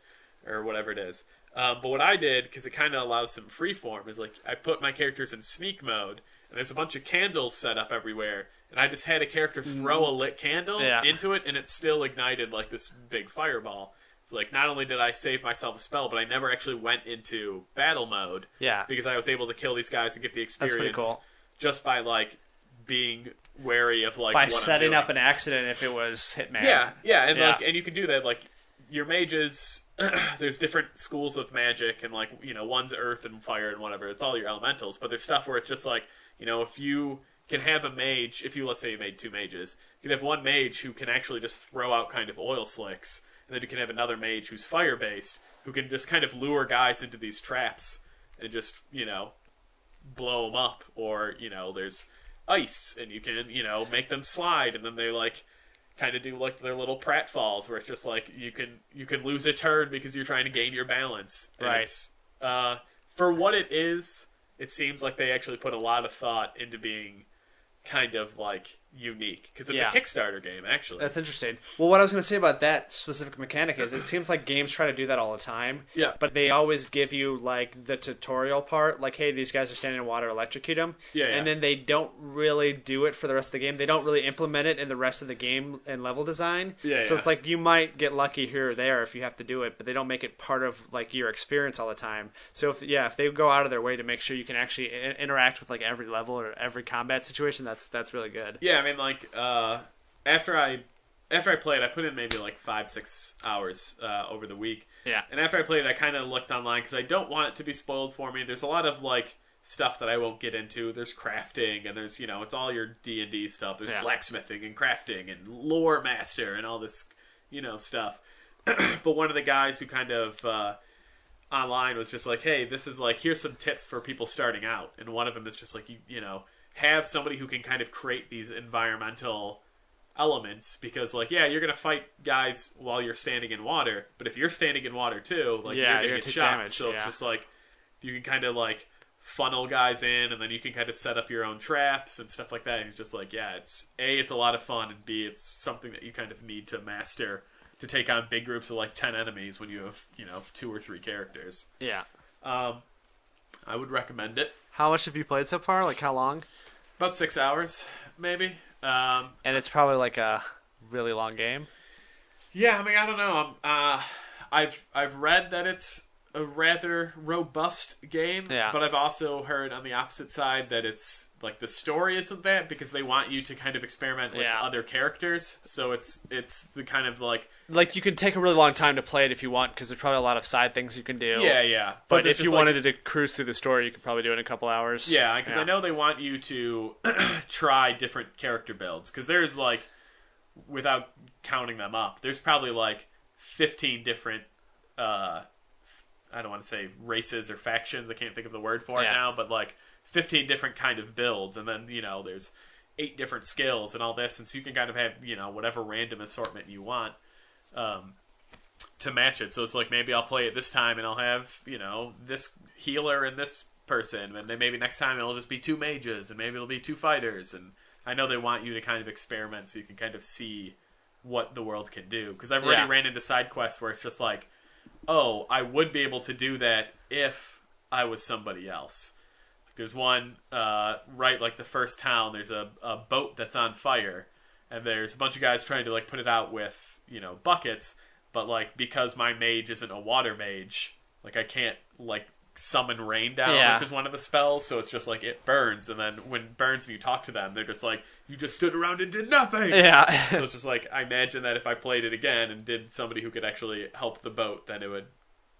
or whatever it is. But what I did, because it kind of allows some freeform, is like I put my characters in sneak mode, and there's a bunch of candles set up everywhere, and I just had a character throw a lit candle into it, and it still ignited like this big fireball. So like, not only did I save myself a spell, but I never actually went into battle mode. Yeah, because I was able to kill these guys and get the experience. That's pretty cool. Just by like being wary of like by what setting I'm doing. up an accident if it was Hitman. Yeah, and like, and you can do that. Like your mages, there's different schools of magic, and like, you know, one's earth and fire and whatever. It's all your elementals, but there's stuff where it's just like, you know, if you can have a mage, if you, let's say you made 2 mages, you can have one mage who can actually just throw out kind of oil slicks, and then you can have another mage who's fire-based, who can just kind of lure guys into these traps and just, you know, blow them up. Or, you know, there's ice, and you can, you know, make them slide, and then they, like, kind of do, like, their little pratfalls, where it's just, like, you can lose a turn because you're trying to gain your balance. And right. It's, for what it is, it seems like they actually put a lot of thought into being kind of like unique, because it's a Kickstarter game, actually. That's interesting. Well, what I was going to say about that specific mechanic is it seems like games try to do that all the time. Yeah. But they always give you like the tutorial part, like, hey, these guys are standing in water, electrocute them. Yeah. And then they don't really do it for the rest of the game. They don't really implement it in the rest of the game and level design. Yeah. So it's like you might get lucky here or there if you have to do it, but they don't make it part of like your experience all the time. So if they go out of their way to make sure you can actually interact with like every level or every combat situation, that's really good. Yeah, I mean, like, after I played, I put in maybe like 5-6 hours over the week. Yeah. And after I played, I kind of looked online because I don't want it to be spoiled for me. There's a lot of like stuff that I won't get into. There's crafting, and there's, you know, it's all your D&D stuff. There's blacksmithing and crafting and lore master and all this, you know, stuff. But one of the guys who kind of online was just like, hey, this is like, here's some tips for people starting out. And one of them is just like, you know, have somebody who can kind of create these environmental elements, because like, yeah, you're gonna fight guys while you're standing in water, but if you're standing in water too, like, you're gonna get shocked. Damage. So it's just like, you can kind of like funnel guys in, and then you can kind of set up your own traps and stuff like that. And he's just like, yeah, it's a lot of fun, and B, it's something that you kind of need to master to take on big groups of like 10 enemies when you have, you know, 2 or 3 characters. Yeah. I would recommend it. How much have you played so far? Like, how long? About 6 hours, maybe. And it's probably like a really long game. Yeah, I mean, I don't know. I've read that it's a rather robust game, but I've also heard on the opposite side that it's like the story isn't that, because they want you to kind of experiment with other characters. So it's the kind of like you can take a really long time to play it if you want, because there's probably a lot of side things you can do. Yeah. But if you wanted to cruise through the story, you could probably do it in a couple hours. Yeah, because I know they want you to try different character builds, because there's like, without counting them up, there's probably like 15 different I don't want to say races or factions, I can't think of the word for it now, but like 15 different kind of builds, and then, you know, there's 8 different skills and all this, and so you can kind of have, you know, whatever random assortment you want to match it. So it's like, maybe I'll play it this time and I'll have, you know, this healer and this person, and then maybe next time it'll just be 2 mages, and maybe it'll be 2 fighters. And I know they want you to kind of experiment so you can kind of see what the world can do, because I've already ran into side quests where it's just like, oh, I would be able to do that if I was somebody else. There's one, right, like the first town, there's a boat that's on fire, and there's a bunch of guys trying to, like, put it out with, you know, buckets, but, like, because my mage isn't a water mage, like, I can't, like, summon rain down, which is one of the spells, so it's just, like, it burns, and then when it burns and you talk to them, they're just like, you just stood around and did nothing! Yeah. So it's just like, I imagine that if I played it again and did somebody who could actually help the boat, then it would,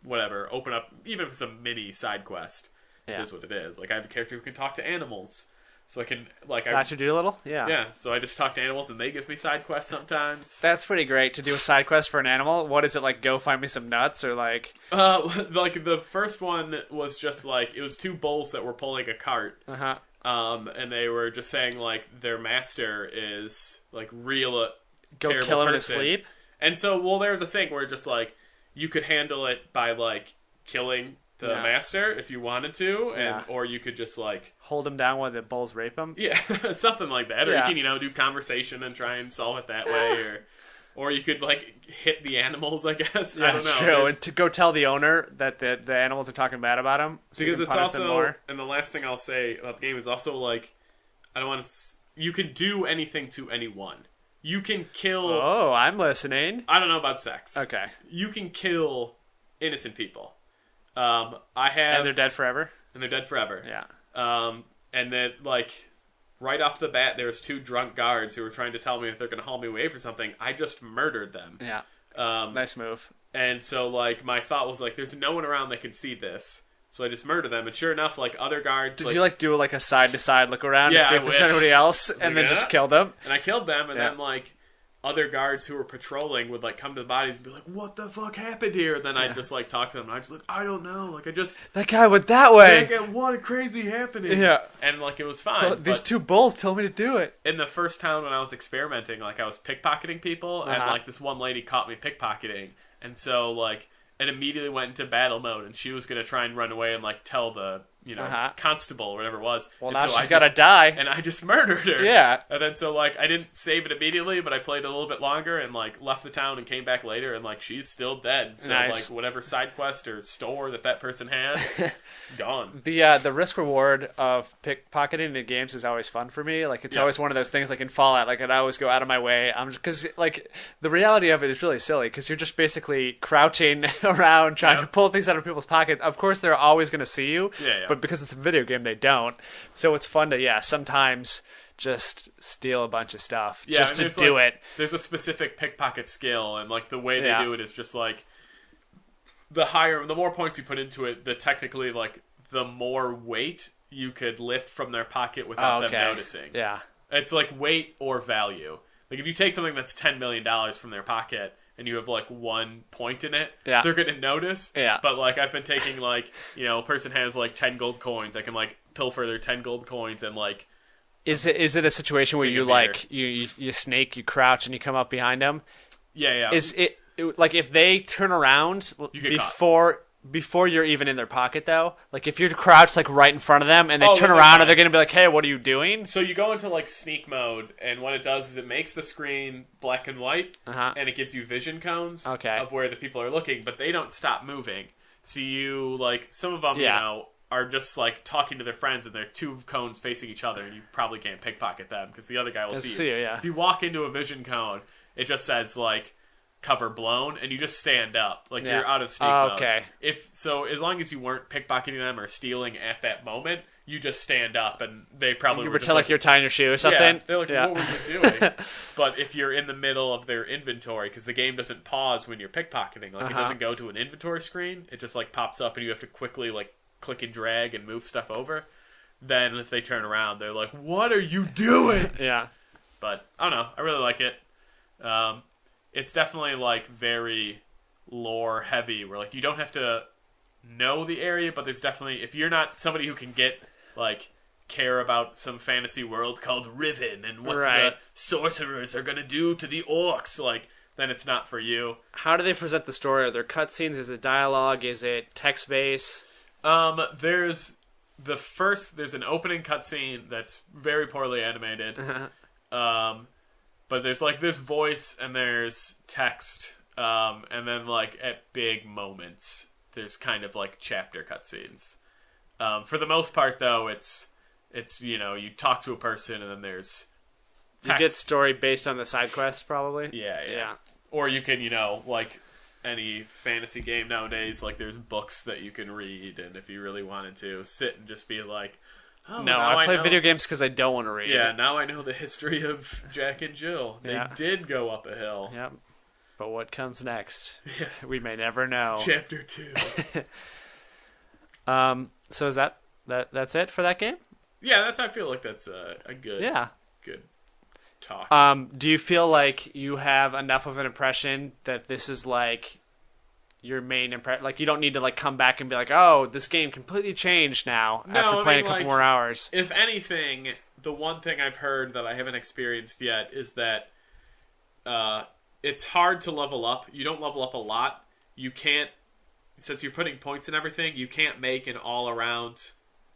whatever, open up, even if it's a mini side quest. It is what it is. Like, I have a character who can talk to animals, so I can, like... Dr. Doolittle? Yeah. Yeah, so I just talk to animals, and they give me side quests sometimes. That's pretty great, to do a side quest for an animal. What is it, like, go find me some nuts, or, like... Like, the first one was just, like, it was 2 bulls that were pulling a cart. Uh-huh. And they were just saying, like, their master is, like, real go terrible kill him in his person. sleep? And so, well, there's a thing where just like you could handle it by like killing the master if you wanted to, and or you could just like hold him down while the bulls rape him. Yeah, something like that. Or you can do conversation and try and solve it that way, or you could like hit the animals. I guess I don't know. That's true. And to go tell the owner that the animals are talking bad about him, so because it's also. And the last thing I'll say about the game is also like I don't want to. You can do anything to anyone. You can kill... Oh, I'm listening. I don't know about sex. Okay. You can kill innocent people. I have... And they're dead forever? And they're dead forever. Yeah. And then, like, right off the bat, there was 2 drunk guards who were trying to tell me if they're going to haul me away for something. I just murdered them. Yeah. Nice move. And so, like, my thought was, like, there's no one around that can see this. So I just murdered them, and sure enough, like, other guards... Did you, like, do, like, a side-to-side look around to see if there's anybody else, and then just kill them? And I killed them, and then, like, other guards who were patrolling would, like, come to the bodies and be like, what the fuck happened here? And then I'd just, like, talk to them, and I'd just be like, I don't know. Like, I just... That guy went that way! What a crazy happening! Yeah. And, like, it was fine. These 2 bulls told me to do it. In the first town when I was experimenting, like, I was pickpocketing people, and, like, this one lady caught me pickpocketing. And so, like... and immediately went into battle mode, and she was going to try and run away and, like, tell the, constable or whatever it was. Well, and now so she's got to die. And I just murdered her. Yeah. And then, so, like, I didn't save it immediately, but I played a little bit longer and, like, left the town and came back later, and, like, she's still dead. So, nice. like, whatever side quest or store that person had, gone. The risk-reward of pickpocketing in games is always fun for me. Like, it's always one of those things, like, in Fallout, like, I always go out of my way. Because, like, the reality of it is really silly, because you're just basically crouching around trying to pull things out of people's pockets. Of course, they're always going to see you, but because it's a video game, they don't. So it's fun to, sometimes just steal a bunch of stuff just to do it. There's a specific pickpocket skill, and, like, the way they do it is just, like, the more points you put into it, technically, like, the more weight you could lift from their pocket without them noticing. Yeah. It's like weight or value. Like, if you take something that's $10 million from their pocket and you have, like, 1 point in it, they're going to notice. Yeah. But, like, I've been taking, like, a person has, like, 10 gold coins. I can, like, pilfer their 10 gold coins and, like... Is it a situation where you, like, you snake, you crouch, and you come up behind them? Yeah. Is it like, if they turn around before you're even in their pocket, though? Like, if you're crouched, like, right in front of them, and they turn around, and they're going to be like, hey, what are you doing? So you go into, like, sneak mode, and what it does is it makes the screen black and white, and it gives you vision cones of where the people are looking, but they don't stop moving. So you, like, some of them, are just, like, talking to their friends, and they're 2 cones facing each other, and you probably can't pickpocket them, because the other guy will see you. If you walk into a vision cone, it just says, like, cover blown, and you just stand up. Like, you're out of sneak mode. Okay. As long as you weren't pickpocketing them or stealing at that moment, you just stand up, and they probably you were pretend like you're tying your shoe or something. Yeah, they're like, what were you doing? But if you're in the middle of their inventory, because the game doesn't pause when you're pickpocketing, like, it doesn't go to an inventory screen, it just, like, pops up, and you have to quickly, like, click and drag and move stuff over. Then if they turn around, they're like, what are you doing? Yeah. But, I don't know, I really like it. It's definitely, like, very lore heavy, where, like, you don't have to know the area, but there's definitely, if you're not somebody who can care about some fantasy world called Riven and what the sorcerers are going to do to the orcs, like, then it's not for you. How do they present the story? Are there cutscenes? Is it dialogue? Is it text-based? There's an opening cutscene that's very poorly animated. But there's voice and there's text, and then, like, at big moments, there's kind of, like, chapter cutscenes. For the most part, though, it's you talk to a person and then there's text. You get story based on the side quests, probably? Yeah. Or you can, like, any fantasy game nowadays, like, there's books that you can read, and if you really wanted to, sit and just be like, no, I play video games because I don't want to read. Yeah, now I know the history of Jack and Jill. They did go up a hill. Yep. But what comes next? Yeah. We may never know. Chapter 2. So is that's it for that game? Yeah, I feel like that's a good talk. Do you feel like you have enough of an impression that this is, like, your main impression? Like, you don't need to, like, come back and be like, oh, this game completely changed now after playing a couple more hours. If anything, the one thing I've heard that I haven't experienced yet is that it's hard to level up. You don't level up a lot. You can't, since you're putting points in everything, you can't make an all-around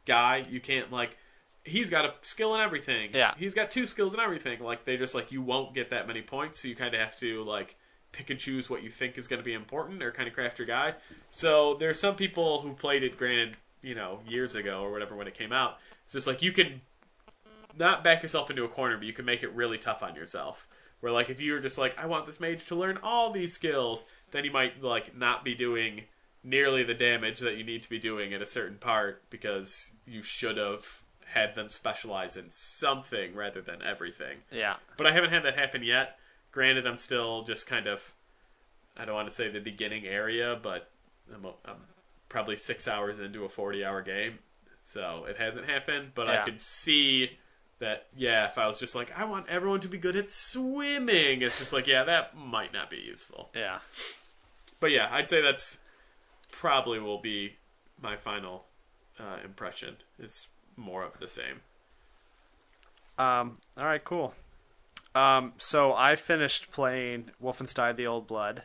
guy. You can't, like, he's got a skill in everything. Yeah. He's got 2 skills in everything. Like, they just, like, you won't get that many points, so you kind of have to, like, pick and choose what you think is going to be important or kind of craft your guy. So there's some people who played it, granted, you know, years ago or whatever when it came out. It's just like you can not back yourself into a corner, but you can make it really tough on yourself. Where, like, if you were just like, I want this mage to learn all these skills, then you might, like, not be doing nearly the damage that you need to be doing at a certain part because you should have had them specialize in something rather than everything. Yeah. But I haven't had that happen yet. Granted, I'm still just kind of, I don't want to say the beginning area, but I'm probably 6 hours into a 40-hour game. So it hasn't happened, but I could see that, yeah, if I was just like, I want everyone to be good at swimming, it's just like, yeah, that might not be useful. Yeah. But yeah, I'd say that's probably will be my final impression. It's more of the same. All right, cool. So I finished playing Wolfenstein: The Old Blood,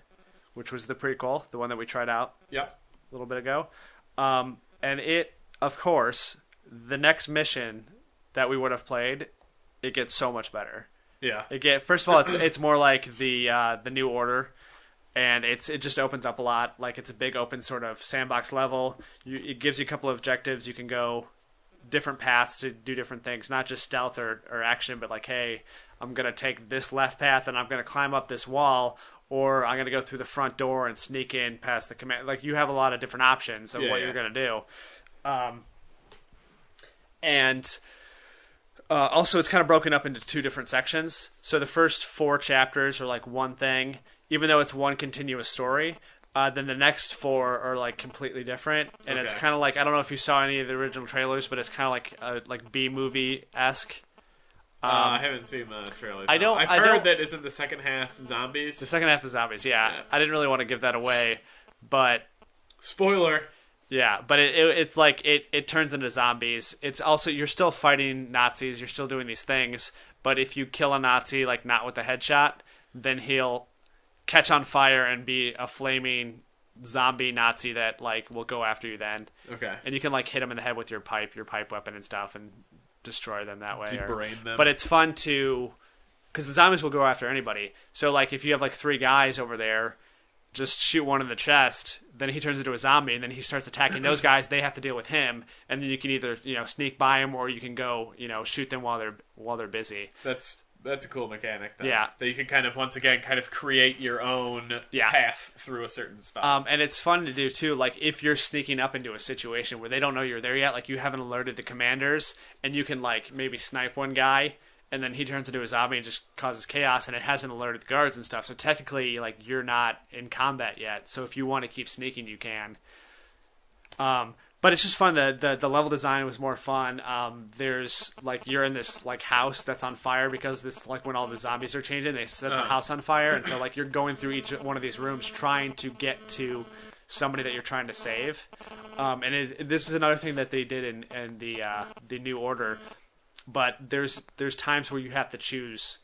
which was the prequel, the one that we tried out a little bit ago. And it, of course, the next mission that we would have played, it gets so much better. Yeah. First of all, it's more like the New Order, and it just opens up a lot. Like, it's a big open sort of sandbox level. It gives you a couple of objectives. You can go different paths to do different things, not just stealth or action, but like, hey, I'm going to take this left path and I'm going to climb up this wall, or I'm going to go through the front door and sneak in past the command. Like, you have a lot of different options of what you're going to do. And also, it's kind of broken up into 2 different sections. So the first 4 chapters are like one thing, even though it's one continuous story. Then the next 4 are like completely different, and it's kind of like, I don't know if you saw any of the original trailers, but it's kind of like B-movie-esque. I haven't seen the trailers. I've heard that isn't the second half zombies. The second half is zombies, yeah. I didn't really want to give that away, but spoiler. Yeah, but it's like it turns into zombies. It's also, you're still fighting Nazis, you're still doing these things, but if you kill a Nazi, like, not with a headshot, then he'll catch on fire and be a flaming zombie Nazi that, like, will go after you then. Okay. And you can, like, hit him in the head with your pipe weapon and stuff, and destroy them that way. Debrain them. But it's fun to, because the zombies will go after anybody. So, like, if you have, like, 3 guys over there, just shoot one in the chest, then he turns into a zombie, and then he starts attacking those guys. They have to deal with him, and then you can either, sneak by him, or you can go, shoot them while they're busy. That's a cool mechanic, though. Yeah. That you can kind of, once again, kind of create your own path through a certain spot. And it's fun to do, too. Like, if you're sneaking up into a situation where they don't know you're there yet, like, you haven't alerted the commanders, and you can, like, maybe snipe one guy, and then he turns into a zombie and just causes chaos, and it hasn't alerted the guards and stuff. So technically, like, you're not in combat yet. So if you want to keep sneaking, you can. But it's just fun. The level design was more fun. There's, like, you're in this, like, house that's on fire because it's, like, when all the zombies are changing, they set the house on fire. And so, like, you're going through each one of these rooms trying to get to somebody that you're trying to save. And this is another thing that they did in the New Order. But there's times where you have to choose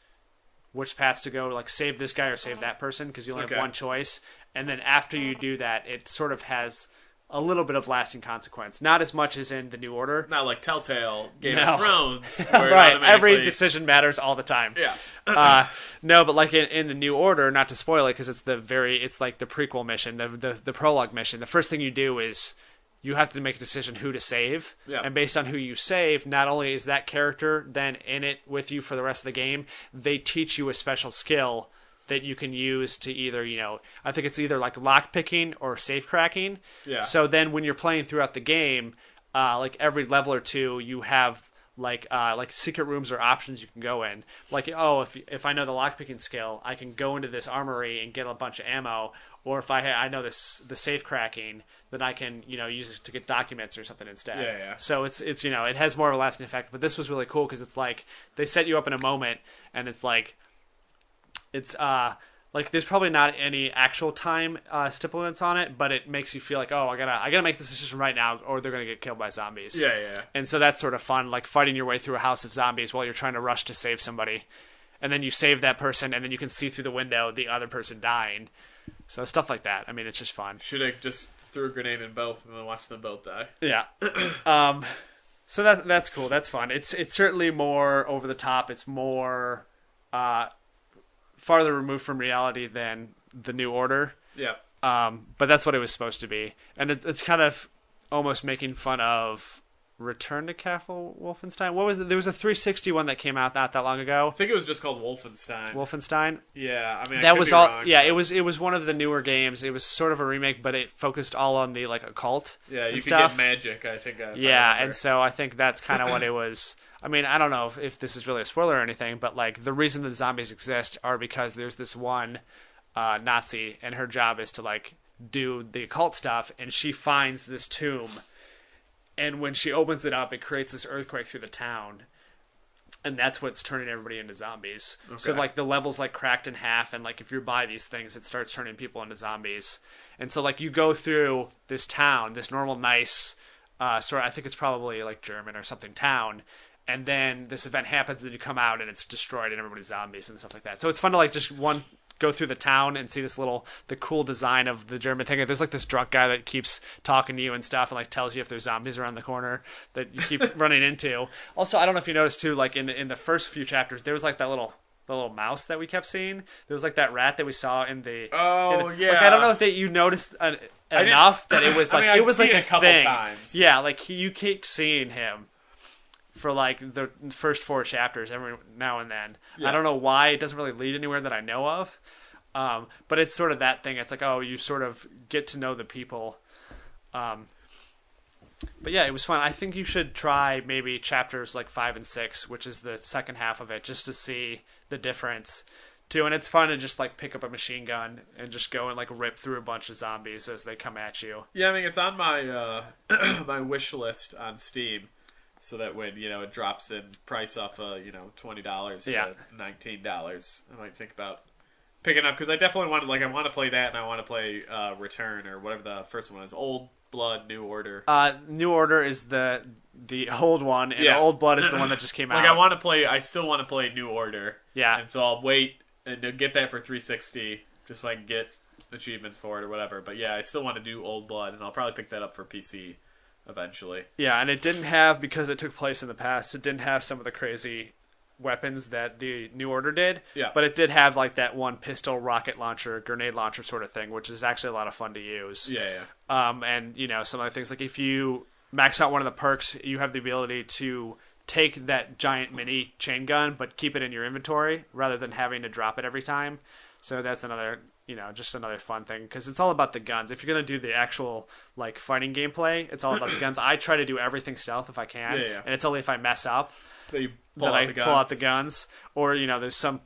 which paths to go, like, save this guy or save that person, because you only have one choice. And then after you do that, it sort of has a little bit of lasting consequence. Not as much as in the New Order. Not like Telltale Game of Thrones. Right, every decision matters all the time. Yeah. No, but like in the New Order, not to spoil it, because it's like the prequel mission, the prologue mission. The first thing you do is you have to make a decision who to save. Yeah. And based on who you save, not only is that character then in it with you for the rest of the game, they teach you a special skill that you can use to either, I think it's either like lockpicking or safe cracking. Yeah. So then when you're playing throughout the game, like every level or 2, you have like secret rooms or options you can go in. Like, if I know the lockpicking skill, I can go into this armory and get a bunch of ammo. Or if I know the safe cracking, then I can use it to get documents or something instead. Yeah. So it's it has more of a lasting effect. But this was really cool because it's like they set you up in a moment, and it's like like there's probably not any actual time stipulates on it, but it makes you feel like, I gotta make this decision right now, or they're gonna get killed by zombies. Yeah. And so that's sort of fun, like fighting your way through a house of zombies while you're trying to rush to save somebody. and then you save that person, and then you can see through the window the other person dying. So stuff like that. I mean, it's just fun. Should have just threw a grenade in both and then watch them both die. Yeah. So that's cool. That's fun. It's certainly more over the top. It's more farther removed from reality than the New Order. Yeah. But that's what it was supposed to be, and it's kind of almost making fun of Return to Castle Wolfenstein. What was it? There was a 360 one that came out not that long ago. I think it was just called Wolfenstein. Wolfenstein. Yeah, I mean that was all. wrong, yeah, it was one of the newer games. It was sort of a remake, but it focused all on the like occult. Yeah, you could stuff. get magic. I think. Yeah, and so I think that's kind of what it was. I mean, I don't know if this is really a spoiler or anything, but like the reason the zombies exist are because there's this one Nazi, and her job is to like do the occult stuff, and she finds this tomb. And when she opens it up, it creates this earthquake through the town. And that's what's turning everybody into zombies. Okay. So, like, the level's, like, cracked in half. And, like, if you're by these things, it starts turning people into zombies. And so, like, you go through this town, this normal, nice, sort of, I think it's probably, like, German or something town. And then this event happens, and then you come out, and it's destroyed, and everybody's zombies and stuff like that. So it's fun to, like, just go through the town and see the cool design of the German thing. There's like this drunk guy that keeps talking to you and stuff and like tells you if there's zombies around the corner that you keep running into. Also, I don't know if you noticed too, like in the first few chapters, there was like the little mouse that we kept seeing. There was like that rat that we saw in the. Oh yeah. Like I don't know if you noticed enough that it was like it was like a couple thing. Times. Yeah, like you keep seeing him for like the first 4 chapters every now and then. Yeah. I don't know why. It doesn't really lead anywhere that I know of. But it's sort of that thing. It's like, oh, you sort of get to know the people. But yeah, it was fun. I think you should try maybe chapters like 5 and 6, which is the second half of it, just to see the difference too. And it's fun to just like pick up a machine gun and just go and like rip through a bunch of zombies as they come at you. Yeah, I mean, it's on my my wish list on Steam. So that when, it drops in price off $20 to $19, I might think about picking up. Because I definitely want to play that, and I want to play Return, or whatever the first one is. Old Blood, New Order. New Order is the old one, and Old Blood is the one that just came out. I still want to play New Order. Yeah. And so I'll wait and get that for 360, just so I can get achievements for it or whatever. But yeah, I still want to do Old Blood, and I'll probably pick that up for PC. Eventually. Yeah, and it didn't have, because it took place in the past, it didn't have some of the crazy weapons that the New Order did. Yeah. But it did have like that one pistol, rocket launcher, grenade launcher sort of thing, which is actually a lot of fun to use. Yeah. And, some other things, like if you max out one of the perks, you have the ability to take that giant mini chain gun, but keep it in your inventory rather than having to drop it every time. So that's another... just another fun thing, because it's all about the guns. If you're going to do the actual, like, fighting gameplay, it's all about the guns. I try to do everything stealth if I can, and it's only if I mess up that I pull out the guns. Or, there's some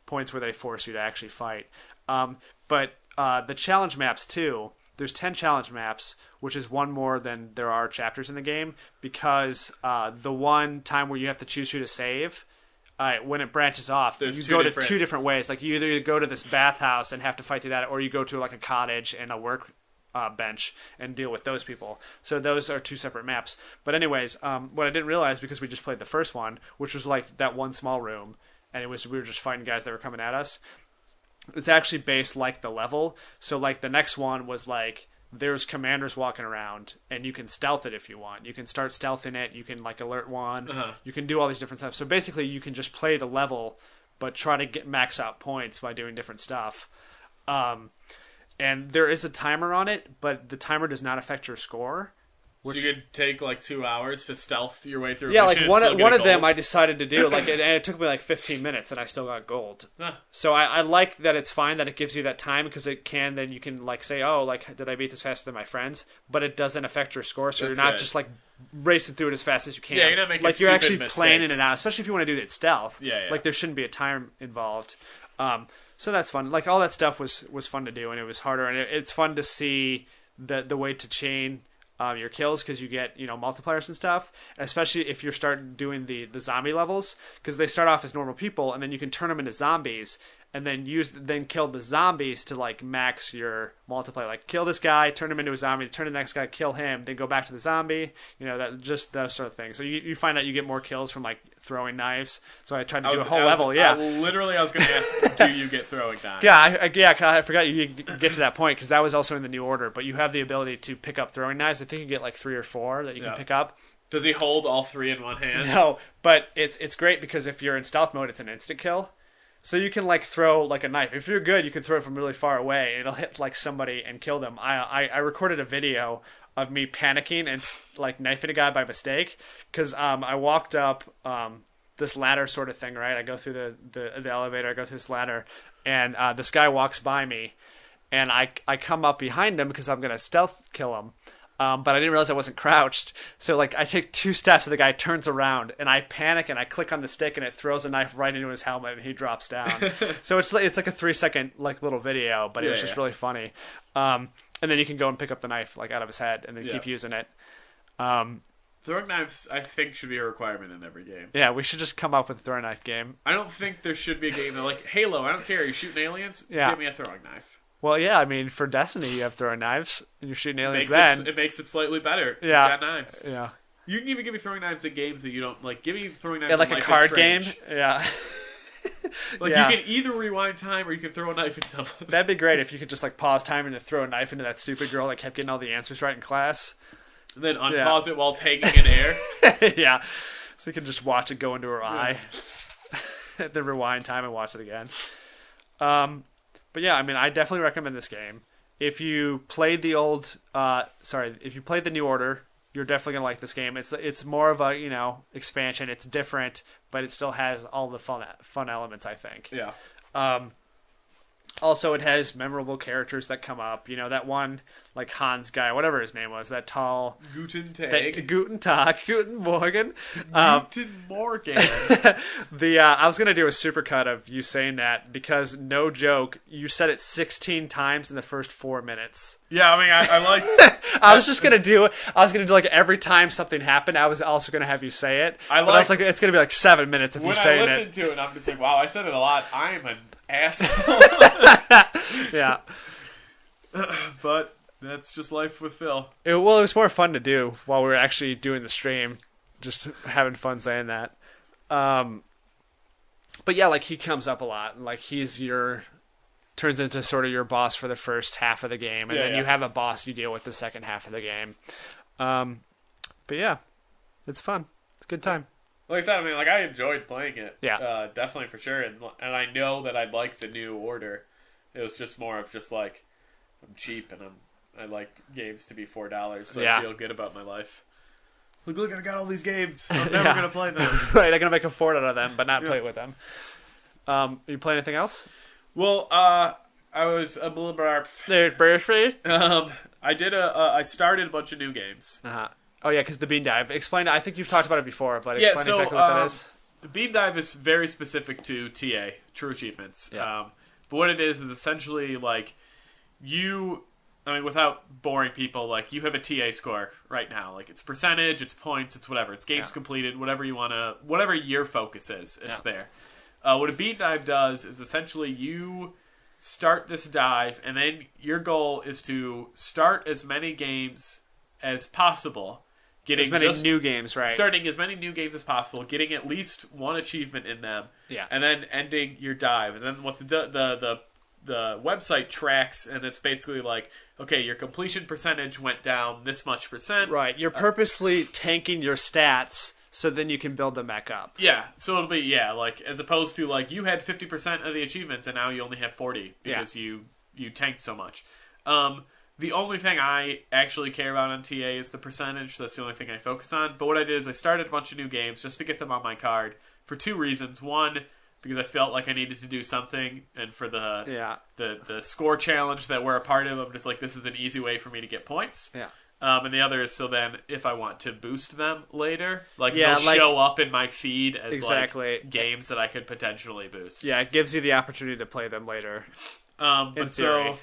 points where they force you to actually fight. But the challenge maps, too, there's 10 challenge maps, which is one more than there are chapters in the game, because the one time where you have to choose who to save... when it branches off, you go to 2 different ways. Like, you either go to this bathhouse and have to fight through that, or you go to, like, a cottage and a work bench and deal with those people. So those are 2 separate maps. But anyways, what I didn't realize, because we just played the first one, which was, like, that one small room, and we were just fighting guys that were coming at us, it's actually based like the level. So, like, the next one was, like... there's commanders walking around, and you can stealth it if you want. You can start stealthing it. You can like alert one. You can do all these different stuff. So basically, you can just play the level, but try to max out points by doing different stuff. And there is a timer on it, but the timer does not affect your score. So you could take like 2 hours to stealth your way through. Yeah, like one of them I decided to do, and it took me like 15 minutes, and I still got gold. So I like that it's fine that it gives you that time, because then you can like say, oh, like did I beat this faster than my friends? But it doesn't affect your score, so you're not just like racing through it as fast as you can. Yeah, you're not making like you're actually mistakes. playing in and out, especially if you want to do it stealth. Yeah. Like there shouldn't be a time involved. So that's fun. Like all that stuff was fun to do, and it was harder, and it's fun to see the way to chain your kills, because you get multipliers and stuff, especially if you're starting doing the zombie levels, because they start off as normal people and then you can turn them into zombies, and then kill the zombies to like max your multiplayer. Like kill this guy, turn him into a zombie, turn to the next guy, kill him, then go back to the zombie. That just those sort of things. So you find out you get more kills from like throwing knives. So I tried to do a whole level. Yeah, I was going to ask, do you get throwing knives? Yeah, I forgot you get to that point because that was also in the new order. But you have the ability to pick up throwing knives. I think you get like 3 or 4 that you can pick up. Does he hold all 3 in one hand? No, but it's great because if you're in stealth mode, it's an instant kill. So you can like throw like a knife. If you're good, you can throw it from really far away. And it'll hit like somebody and kill them. I recorded a video of me panicking and like knifing a guy by mistake because I walked up this ladder sort of thing. Right, I go through the elevator. I go through this ladder, and this guy walks by me, and I come up behind him because I'm gonna stealth kill him. But I didn't realize I wasn't crouched. So like I take 2 steps and the guy turns around and I panic and I click on the stick and it throws a knife right into his helmet and he drops down. So it's like a 3-second like little video, but it was just really funny. And then you can go and pick up the knife like out of his head and then keep using it. Throwing knives, I think, should be a requirement in every game. Yeah, we should just come up with a throwing knife game. I don't think there should be a game that like Halo. I don't care. You're shooting aliens. Yeah. Give me a throwing knife. Well, yeah, I mean, for Destiny, you have throwing knives, and you're shooting aliens it makes it slightly better. Yeah. You got knives. Yeah. You can even give me throwing knives in games that you don't like. Give me throwing knives in like a card game. Yeah. You can either rewind time or you can throw a knife at someone. That'd be great if you could just like pause time and then throw a knife into that stupid girl that kept getting all the answers right in class. And then unpause it while it's hanging in air. Yeah. So you can just watch it go into her eye. Then rewind time and watch it again. But yeah, I mean, I definitely recommend this game. If you played the if you played the New Order, you're definitely gonna like this game. It's more of a expansion. It's different, but it still has all the fun elements, I think. Yeah. Also, it has memorable characters that come up. That one, like Hans guy, whatever his name was, that tall... Guten Tag. Guten Tag. Guten Morgen. Guten Morgen. I was going to do a supercut of you saying that because, no joke, you said it 16 times in the first 4 minutes. Yeah, I mean, I like... I was going to do like every time something happened, I was also going to have you say it. But I was like, it's going to be like 7 minutes of you saying it. When I listen to it, I'm just like, wow, I said it a lot. I am an asshole. Yeah. But that's just life with Phil. It was more fun to do while we were actually doing the stream. Just having fun saying that. But yeah, like he comes up a lot. And like turns into sort of your boss for the first half of the game. And then you have a boss you deal with the second half of the game. But yeah, it's fun. It's a good time. Like I said, I mean, like I enjoyed playing it. Yeah. Definitely for sure. And I know that I'd like the new order. It was just more of just like, I'm cheap and I like games to be $4, so I feel good about my life. Look, I got all these games. I'm never going to play them. Right, I'm going to make a fort out of them, but not play with them. You play anything else? Well, I was a little I started a bunch of new games. Uh-huh. Oh yeah, because the Bean Dive. Explain. I think you've talked about it before, but explain exactly what that is. The Bean Dive is very specific to TA, True Achievements. Yeah. But what it is essentially like without boring people, like you have a TA score right now. Like it's percentage, it's points, it's whatever. It's games completed, whatever your focus is, it's there. What a Bean Dive does is essentially you start this dive, and then your goal is to start as many games as possible. Getting as many new games, right? Starting as many new games as possible, getting at least one achievement in them, yeah, and then ending your dive. And then what the website tracks, and it's basically like, okay, your completion percentage went down this much percent. Right, you're purposely tanking your stats so then you can build them back up. Yeah, so it'll be like as opposed to like you had 50% of the achievements and now you only have 40 because you tanked so much. The only thing I actually care about on TA is the percentage. That's the only thing I focus on. But what I did is I started a bunch of new games just to get them on my card for 2 reasons. One, because I felt like I needed to do something, and for the score challenge that we're a part of, I'm just like, this is an easy way for me to get points. Yeah. And the other is so then if I want to boost them later, they'll show up in my feed as games that I could potentially boost. Yeah, it gives you the opportunity to play them later. But so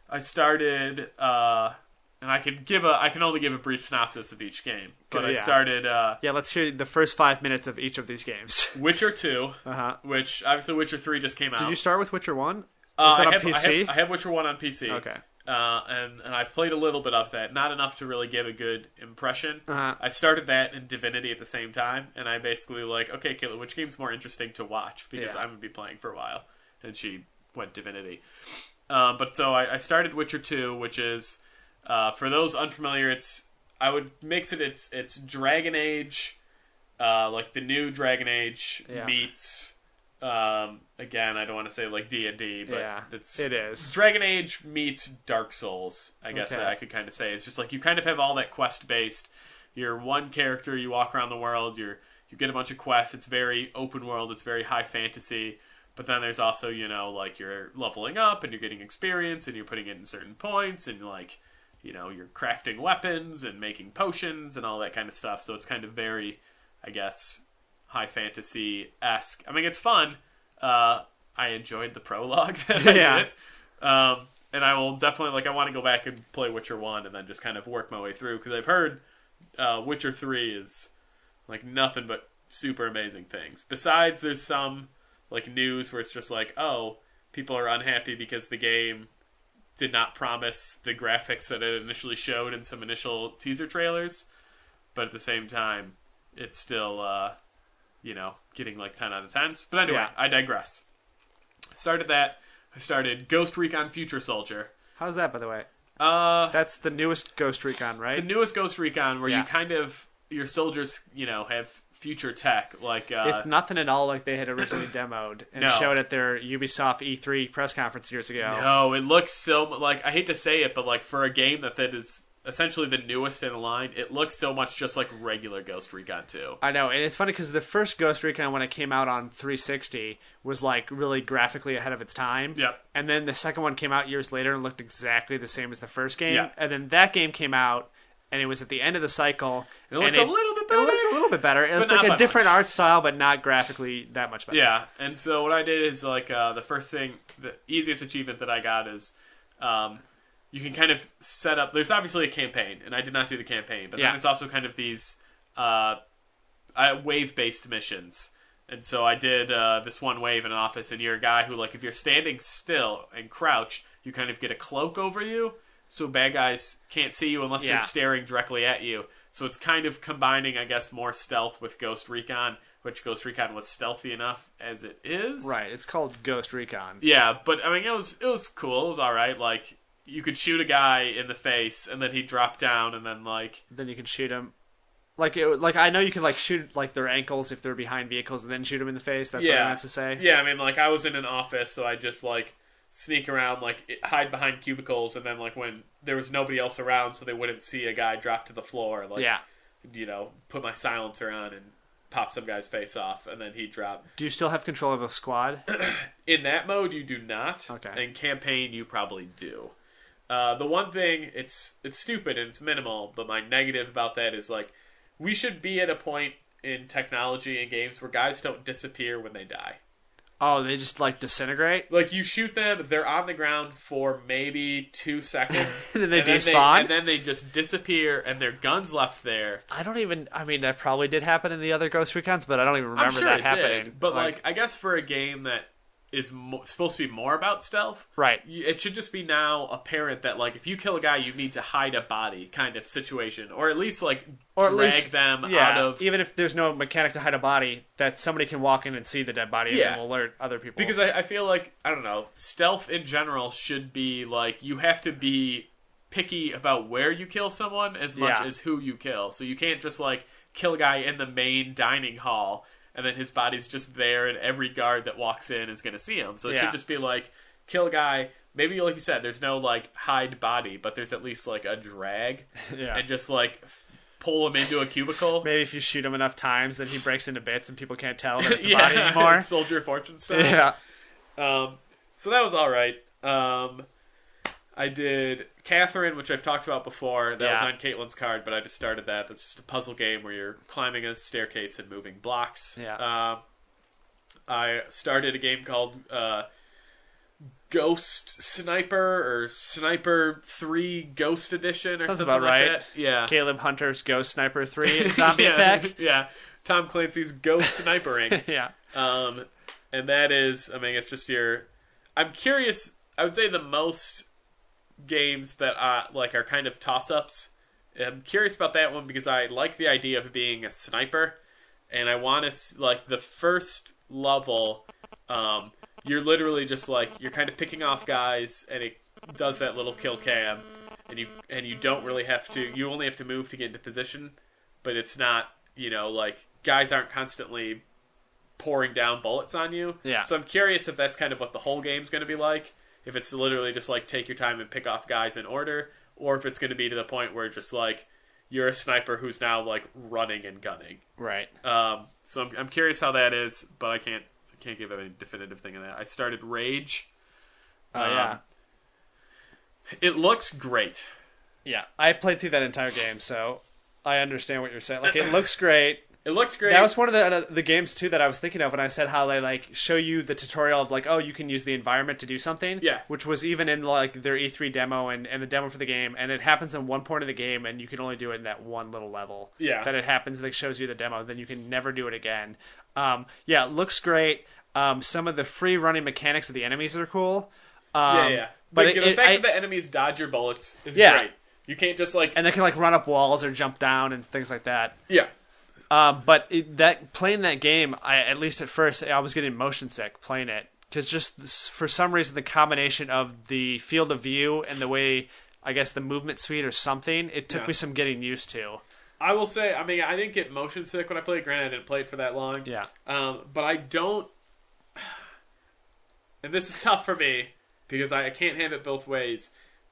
I started, and and I can only give a brief synopsis of each game. But I Yeah. started let's hear the first 5 minutes of each of these games. Witcher 2, Uh-huh. which obviously Witcher 3 just came out. Did you start with Witcher 1? Was that on PC? I have Witcher 1 on PC. Okay. And I've played a little bit of that, not enough to really give a good impression. Uh-huh. I started that and Divinity at the same time, and I basically like, okay, Kayla, which game's more interesting to watch? Because Yeah. I'm going to be playing for a while. And she went Divinity. But so I started Witcher 2, which is, for those unfamiliar, I would mix it, it's Dragon Age, like the new Dragon Age meets... again, I don't want to say like D&D, but it is. Dragon Age meets Dark Souls, I guess Okay. I could kind of say. It's just like you kind of have all that quest-based. You're one character, you walk around the world, you get a bunch of quests. It's very open world, it's very high fantasy. But then there's also, like you're leveling up and you're getting experience and you're putting it in certain points and like, you're crafting weapons and making potions and all that kind of stuff. So it's kind of very, I guess, high fantasy-esque. I mean, it's fun. I enjoyed the prologue that I did. And I will definitely, I want to go back and play Witcher 1 and then just kind of work my way through. Because I've heard Witcher 3 is, nothing but super amazing things. Besides, there's some, news where it's just people are unhappy because the game did not promise the graphics that it initially showed in some initial teaser trailers. But at the same time, it's still... getting 10 out of 10s. But anyway, I digress. I started Ghost Recon Future Soldier. How's that, by the way? That's the newest Ghost Recon, right? It's the newest Ghost Recon where you kind of, your soldiers, have future tech. It's nothing at all like they had originally demoed and showed at their Ubisoft E3 press conference years ago. No, it looks so, I hate to say it, but for a game that is essentially the newest in the line, it looks so much just like regular Ghost Recon 2. I know, and it's funny because the first Ghost Recon, when it came out on 360, was really graphically ahead of its time. Yep. And then the second one came out years later and looked exactly the same as the first game. Yeah. And then that game came out, and it was at the end of the cycle. It looked a little bit better. It looked a little bit better. It was not like by a different much. art style, but not graphically that much better. Yeah, and so what I did is the first thing, the easiest achievement that I got is you can kind of set up. There's obviously a campaign, and I did not do the campaign, but then there's also kind of these wave-based missions. And so I did this one wave in an office, and you're a guy who, if you're standing still and crouched, you kind of get a cloak over you, so bad guys can't see you unless they're staring directly at you. So it's kind of combining, I guess, more stealth with Ghost Recon, which Ghost Recon was stealthy enough as it is. Right, it's called Ghost Recon. Yeah, but, I mean, it was cool. It was alright. You could shoot a guy in the face, and then he'd drop down, and then, Then you can shoot him. I know you can, shoot, their ankles if they're behind vehicles and then shoot them in the face. That's what I meant to say. Yeah, I mean, I was in an office, so I just, sneak around, hide behind cubicles, and then, when there was nobody else around so they wouldn't see a guy drop to the floor, put my silencer on and pop some guy's face off, and then he'd drop. Do you still have control of a squad? In that mode, you do not. Okay. In campaign, you probably do. The one thing, it's stupid and it's minimal, but my negative about that is, we should be at a point in technology and games where guys don't disappear when they die. Oh, they just, disintegrate? You shoot them, they're on the ground for maybe 2 seconds. And then they despawn? And then they just disappear, and their gun's left there. That probably did happen in the other Ghost Recons, but I don't even remember I'm sure that it happening. did. But, I guess for a game that is supposed to be more about stealth. Right. It should just be now apparent that, if you kill a guy, you need to hide a body kind of situation. Or at least, drag them out of... even if there's no mechanic to hide a body, that somebody can walk in and see the dead body and then alert other people. Because I feel I don't know, stealth in general should be, you have to be picky about where you kill someone as much as who you kill. So you can't just, kill a guy in the main dining hall and then his body's just there, and every guard that walks in is going to see him. So it should just be kill a guy. Maybe, like you said, there's no hide body, but there's at least a drag, and just pull him into a cubicle. Maybe if you shoot him enough times, then he breaks into bits, and people can't tell that it's a body anymore. Soldier of Fortune style. Yeah. So that was all right. I did Catherine, which I've talked about before. That was on Caitlin's card, but I just started that. That's just a puzzle game where you're climbing a staircase and moving blocks. Yeah. I started a game called Ghost Sniper or Sniper 3 Ghost Edition or Sounds something about like right. that. Yeah. Caleb Hunter's Ghost Sniper 3 Zombie Yeah, Attack. Yeah. Tom Clancy's Ghost Snipering. Yeah. And that is, I mean, it's just I'm curious. I would say the most games that are kind of toss-ups. I'm curious about that one because I like the idea of being a sniper, and I want to like the first level. You're literally just like you're kind of picking off guys, and it does that little kill cam, and you don't really have to. You only have to move to get into position, but it's not like guys aren't constantly pouring down bullets on you. Yeah. So I'm curious if that's kind of what the whole game's going to be like. If it's literally just like take your time and pick off guys in order, or if it's going to be to the point where just like you're a sniper who's now like running and gunning. Right. So I'm curious how that is, but I can't give any definitive thing on that. I started Rage. Yeah. It looks great. Yeah. I played through that entire game, so I understand what you're saying. Like, it looks great. It looks great. That was one of the games, too, that I was thinking of when I said how they, like, show you the tutorial of, like, oh, you can use the environment to do something. Yeah. Which was even in, like, their E3 demo and the demo for the game. And it happens in one point of the game, and you can only do it in that one little level. Yeah. That it happens, that shows you the demo. Then you can never do it again. Yeah, it looks great. Some of the free running mechanics of the enemies are cool. Yeah. But the fact that the enemies dodge your bullets is Yeah. great. You can't just, like... And they can, like, run up walls or jump down and things like that. Yeah. But playing that game, at least at first, I was getting motion sick playing it because just for some reason the combination of the field of view and the way I guess the movement speed or something, it took me some getting used to. I will say, I mean, I didn't get motion sick when I played. Granted, I didn't play it for that long. Yeah. But I don't, and this is tough for me because I can't have it both ways.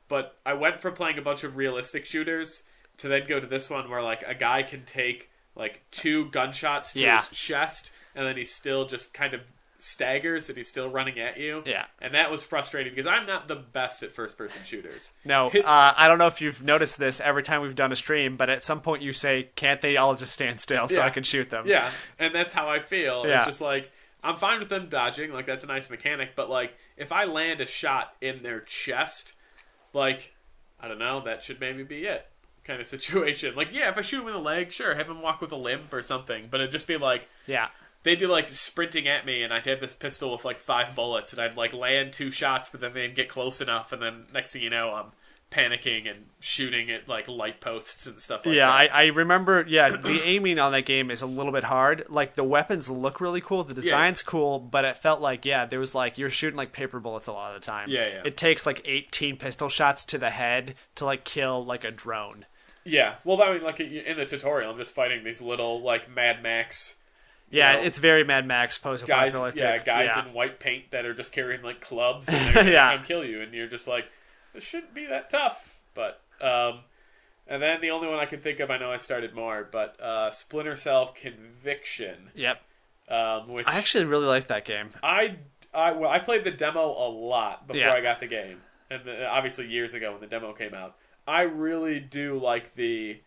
But I went from playing a bunch of realistic shooters to then go to this one where like a guy can take like 2 gunshots to his chest, and then he still just kind of staggers, and he's still running at you. Yeah. And that was frustrating, because I'm not the best at first-person shooters. No, I don't know if you've noticed this every time we've done a stream, but at some point you say, can't they all just stand still so I can shoot them? Yeah, and that's how I feel. Yeah. It's just like, I'm fine with them dodging, like, that's a nice mechanic, but, like, if I land a shot in their chest, like, I don't know, that should maybe be it. Kind of situation. Like, yeah, if I shoot him in the leg, sure, have him walk with a limp or something, but it'd just be like, they'd be like sprinting at me, and I'd have this pistol with like 5 bullets, and I'd like land 2 shots, but then they'd get close enough, and then next thing you know, I'm panicking and shooting at like light posts and stuff like that. I remember, the aiming on that game is a little bit hard. Like, the weapons look really cool, the design's cool, but it felt like, there was like, you're shooting like paper bullets a lot of the time. Yeah. It takes like 18 pistol shots to the head to like kill like a drone. Yeah, well, I mean, like, in the tutorial, I'm just fighting these little, like, Mad Max... it's very Mad Max post-apocalyptic. Guys in white paint that are just carrying, like, clubs, and they're gonna come kill you, and you're just like, this shouldn't be that tough. But, and then the only one I can think of, I know I started more, but Splinter Cell Conviction. Yep. Which I actually really like that game. I played the demo a lot before I got the game, and obviously years ago when the demo came out. I really do like the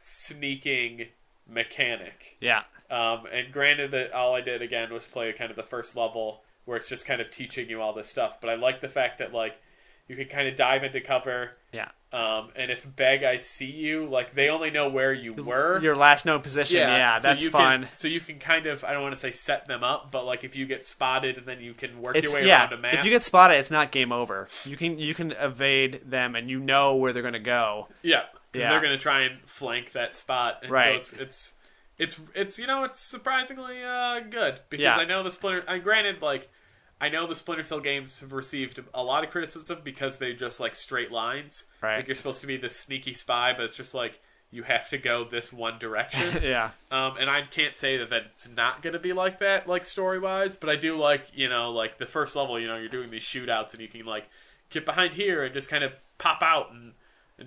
sneaking mechanic. Yeah. And granted that all I did, again, was play kind of the first level where it's just kind of teaching you all this stuff. But I like the fact that, like, you can kind of dive into cover. Yeah. And if bad guys see you, like, they only know where you were. Your last known position. Yeah, so that's fun. So you can kind of, I don't want to say set them up, but, like, if you get spotted, and then you can work your way around a map. If you get spotted, it's not game over. You can evade them, and you know where they're going to go. Yeah, because they're going to try and flank that spot. And right. So it's it's surprisingly good, because I know the Splinter... granted, like, I know the Splinter Cell games have received a lot of criticism because they're just, like, straight lines. Right. Like, you're supposed to be this sneaky spy, but it's just, like, you have to go this one direction. Yeah. And I can't say that it's not going to be like that, like, story-wise, but I do like, like, the first level, you're doing these shootouts, and you can, like, get behind here and just kind of pop out and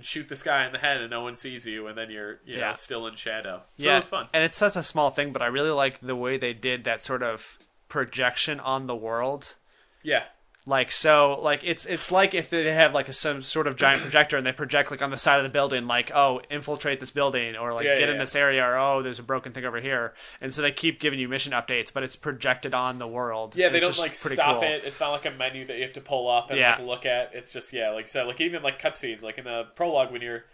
shoot this guy in the head, and no one sees you, and then you're, still in shadow. So it was fun. And it's such a small thing, but I really like the way they did that sort of projection on the world. Yeah. Like, so, like, it's like if they have, like, some sort of giant projector and they project, like, on the side of the building, like, oh, infiltrate this building, or, like, get in this area, or, oh, there's a broken thing over here. And so they keep giving you mission updates, but it's projected on the world. Yeah, they don't, like, stop it. It's not like a menu that you have to pull up and, like, look at. It's just, like, so, like, even, like, cutscenes, like, in the prologue when you're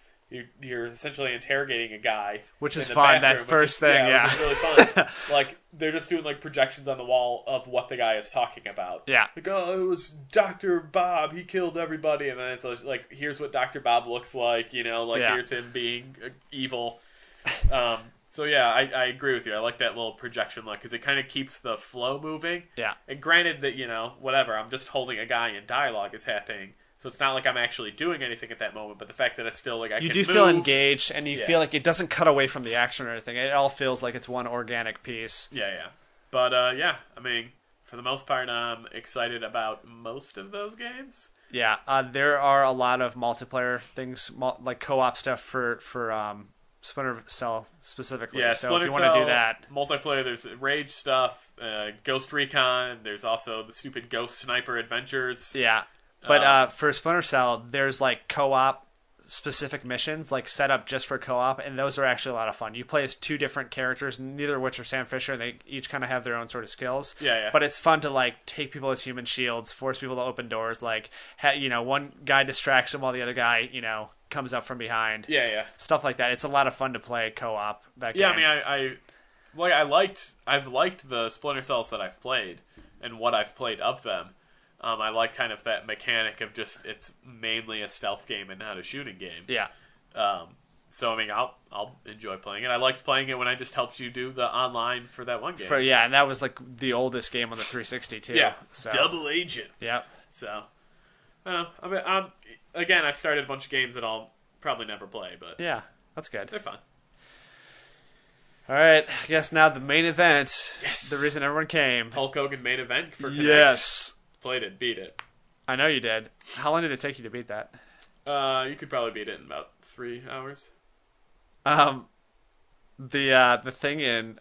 essentially interrogating a guy, which is fun. That first thing, which is really fun. Like, they're just doing, like, projections on the wall of what the guy is talking about. Yeah, like, oh, it was Dr. Bob. He killed everybody, and then it's like, here's what Dr. Bob looks like. Here's him being evil. So yeah, I agree with you. I like that little projection look because it kind of keeps the flow moving. Yeah. And granted that whatever, I'm just holding a guy and dialogue is happening. So it's not like I'm actually doing anything at that moment, but the fact that it's still like you do feel engaged, and you feel like it doesn't cut away from the action or anything. It all feels like it's one organic piece. Yeah. But I mean, for the most part, I'm excited about most of those games. Yeah, there are a lot of multiplayer things, like co-op stuff for Splinter Cell specifically. Yeah, so Splinter if you want to do that, multiplayer, there's Rage stuff, Ghost Recon. There's also the stupid Ghost Sniper Adventures. Yeah. But for Splinter Cell, there's like co-op specific missions, like set up just for co-op, and those are actually a lot of fun. You play as two different characters, neither of which are Sam Fisher, and they each kind of have their own sort of skills. Yeah. But it's fun to like take people as human shields, force people to open doors. Like, one guy distracts them while the other guy, comes up from behind. Yeah. Stuff like that. It's a lot of fun to play co-op. That game. Yeah, I mean, I've liked the Splinter Cells that I've played, and what I've played of them. I like kind of that mechanic of just it's mainly a stealth game and not a shooting game. Yeah. So I mean, I'll enjoy playing it. I liked playing it when I just helped you do the online for that one game. And that was like the oldest game on the 360 too. Yeah. So. Double Agent. Yeah. So, I don't know. I mean, again, I've started a bunch of games that I'll probably never play, but yeah, that's good. They're fun. All right, I guess now the main event. Yes. The reason everyone came. Hulk Hogan main event for Kinect. Yes. Played it, beat it. I know you did. How long did it take you to beat that? You could probably beat it in about 3 hours. The thing in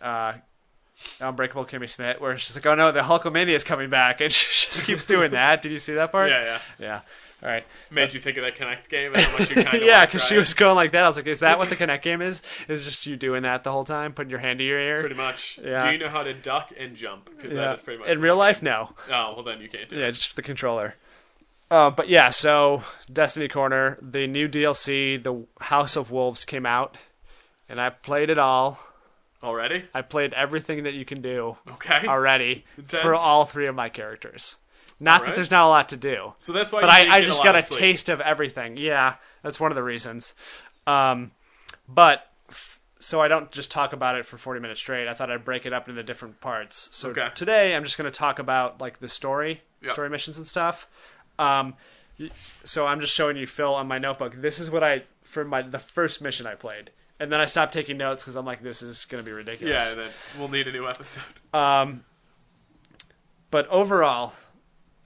Unbreakable Kimmy Schmidt where she's like, oh no, the Hulkamania is coming back, and she just keeps doing that. Did you see that part? Yeah. All right. Made you think of that Kinect game and how much you kind of yeah, because she was going like that. I was like, is that what the Kinect game is? Is just you doing that the whole time, putting your hand to your ear? Pretty much. Yeah. Do you know how to duck and jump? Because that is pretty much in real life, no. Oh, well then you can't do it. Yeah, just the controller. But yeah, so Destiny Corner, the new DLC, the House of Wolves came out, and I played it all. Already? I played everything that you can do. Okay. Already. Intense. For all 3 of my characters. Not that there's not a lot to do. So that's why. But I just got a taste of everything. Yeah, that's one of the reasons. But so I don't just talk about it for 40 minutes straight. I thought I'd break it up into different parts. So today I'm just going to talk about like the story missions and stuff. So I'm just showing you, Phil, on my notebook. This is what the first mission I played. And then I stopped taking notes because I'm like, this is going to be ridiculous. Yeah, then we'll need a new episode. But overall,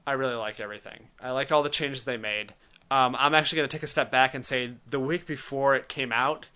I really like everything. I liked all the changes they made. I'm actually going to take a step back and say the week before it came out,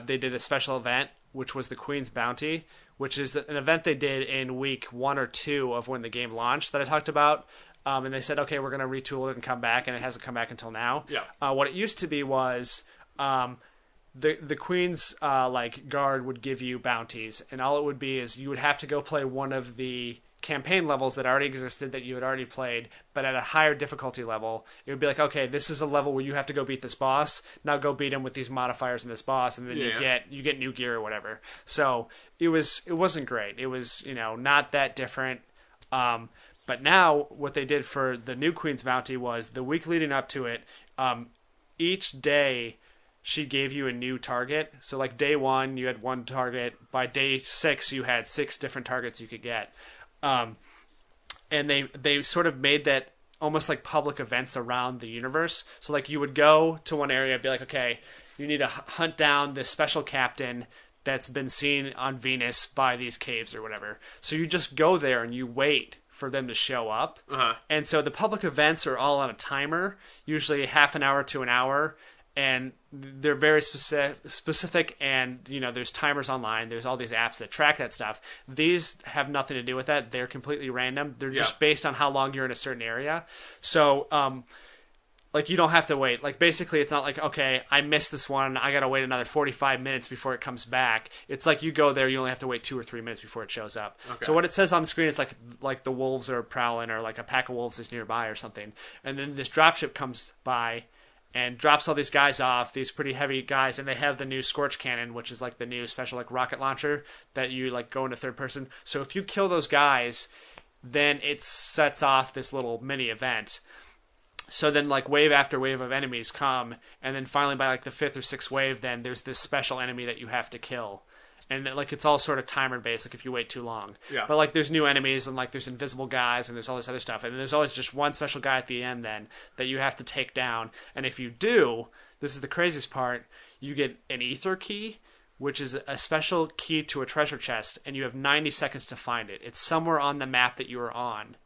they did a special event, which was the Queen's Bounty, which is an event they did in week 1 or 2 of when the game launched that I talked about. And they said, okay, we're going to retool it and come back, and it hasn't come back until now. Yeah. What it used to be was the Queen's guard would give you bounties, and all it would be is you would have to go play one of the campaign levels that already existed that you had already played, but at a higher difficulty level. It would be like, okay, this is a level where you have to go beat this boss. Now go beat him with these modifiers in this boss, and then you get new gear or whatever. So it wasn't great. It was not that different. But now what they did for the new Queen's Bounty was the week leading up to it. Each day she gave you a new target. So like day 1 you had 1 target. By day 6 you had 6 different targets you could get. And they sort of made that almost like public events around the universe. So like you would go to one area and be like, okay, you need to hunt down this special captain that's been seen on Venus by these caves or whatever. So you just go there and you wait for them to show up. Uh-huh. And so the public events are all on a timer, usually half an hour to an hour. and they're very specific, and there's timers online, there's all these apps that track that stuff. These have nothing to do with that. They're completely random. They're just based on how long you're in a certain area. So like, you don't have to wait. Like, basically, it's not like, okay, I missed this one, I gotta wait another 45 minutes before it comes back. It's like you go there, you only have to wait 2 or 3 minutes before it shows up. Okay. So what it says on the screen is like the wolves are prowling, or like a pack of wolves is nearby or something. And then this dropship comes by and drops all these guys off, these pretty heavy guys, and they have the new Scorch Cannon, which is like the new special like rocket launcher that you like go into third person. So if you kill those guys, then it sets off this little mini event. So then, like, wave after wave of enemies come, and then finally by, like, the 5th or 6th wave, then there's this special enemy that you have to kill. And, like, it's all sort of timer-based, like, if you wait too long. Yeah. But, like, there's new enemies, and, like, there's invisible guys, and there's all this other stuff. And there's always just one special guy at the end, then, that you have to take down. And if you do, this is the craziest part, you get an ether key, which is a special key to a treasure chest, and you have 90 seconds to find it. It's somewhere on the map that you are on.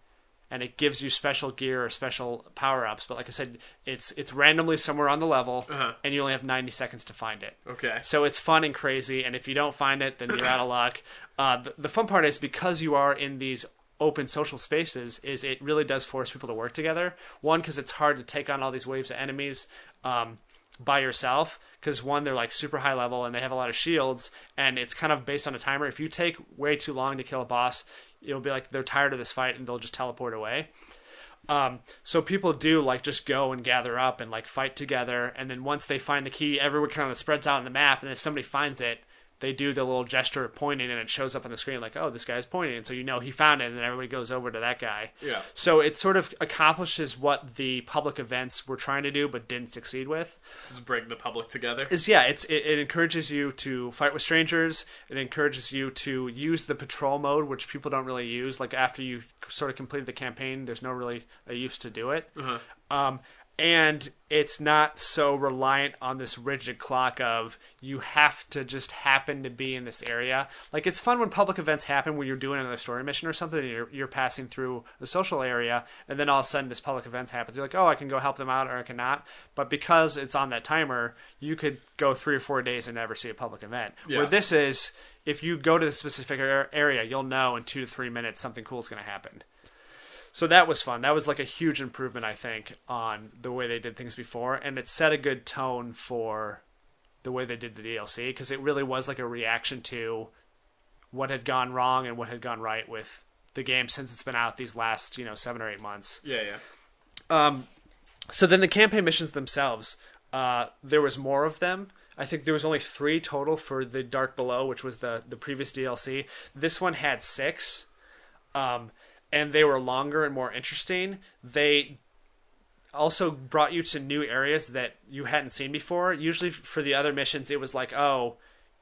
And it gives you special gear or special power-ups. But like I said, it's randomly somewhere on the level, and you only have 90 seconds to find it. Okay. So it's fun and crazy, and if you don't find it, then you're out of luck. The fun part is, because you are in these open social spaces, is it really does force people to work together. One, because it's hard to take on all these waves of enemies by yourself. Because one, they're like super high level, and they have a lot of shields, and it's kind of based on a timer. If you take way too long to kill a boss, it'll be like they're tired of this fight and they'll just teleport away. So people do like just go and gather up and like fight together, and then once they find the key, everyone kind of spreads out on the map, and if somebody finds it, they do the little gesture of pointing, and it shows up on the screen like, oh, this guy's pointing, and so he found it, and then everybody goes over to that guy. Yeah. So it sort of accomplishes what the public events were trying to do but didn't succeed with. Just bring the public together. It encourages you to fight with strangers. It encourages you to use the patrol mode, which people don't really use. Like, after you sort of completed the campaign, there's no really a use to do it. And it's not so reliant on this rigid clock of you have to just happen to be in this area. Like, it's fun when public events happen when you're doing another story mission or something, and you're passing through the social area, and then all of a sudden this public event happens. You're like, oh, I can go help them out, or I cannot. But because it's on that timer, you could go 3 or 4 days and never see a public event. Yeah. Where this is, if you go to the specific area, you'll know in 2 to 3 minutes something cool is going to happen. So that was fun. That was like a huge improvement, I think, on the way they did things before. And it set a good tone for the way they did the DLC, because it really was like a reaction to what had gone wrong and what had gone right with the game since it's been out these last, 7 or 8 months. Yeah. So then the campaign missions themselves, there was more of them. I think there was only 3 total for the Dark Below, which was the previous DLC. This one had 6. And they were longer and more interesting. They also brought you to new areas that you hadn't seen before. Usually for the other missions, it was like, oh,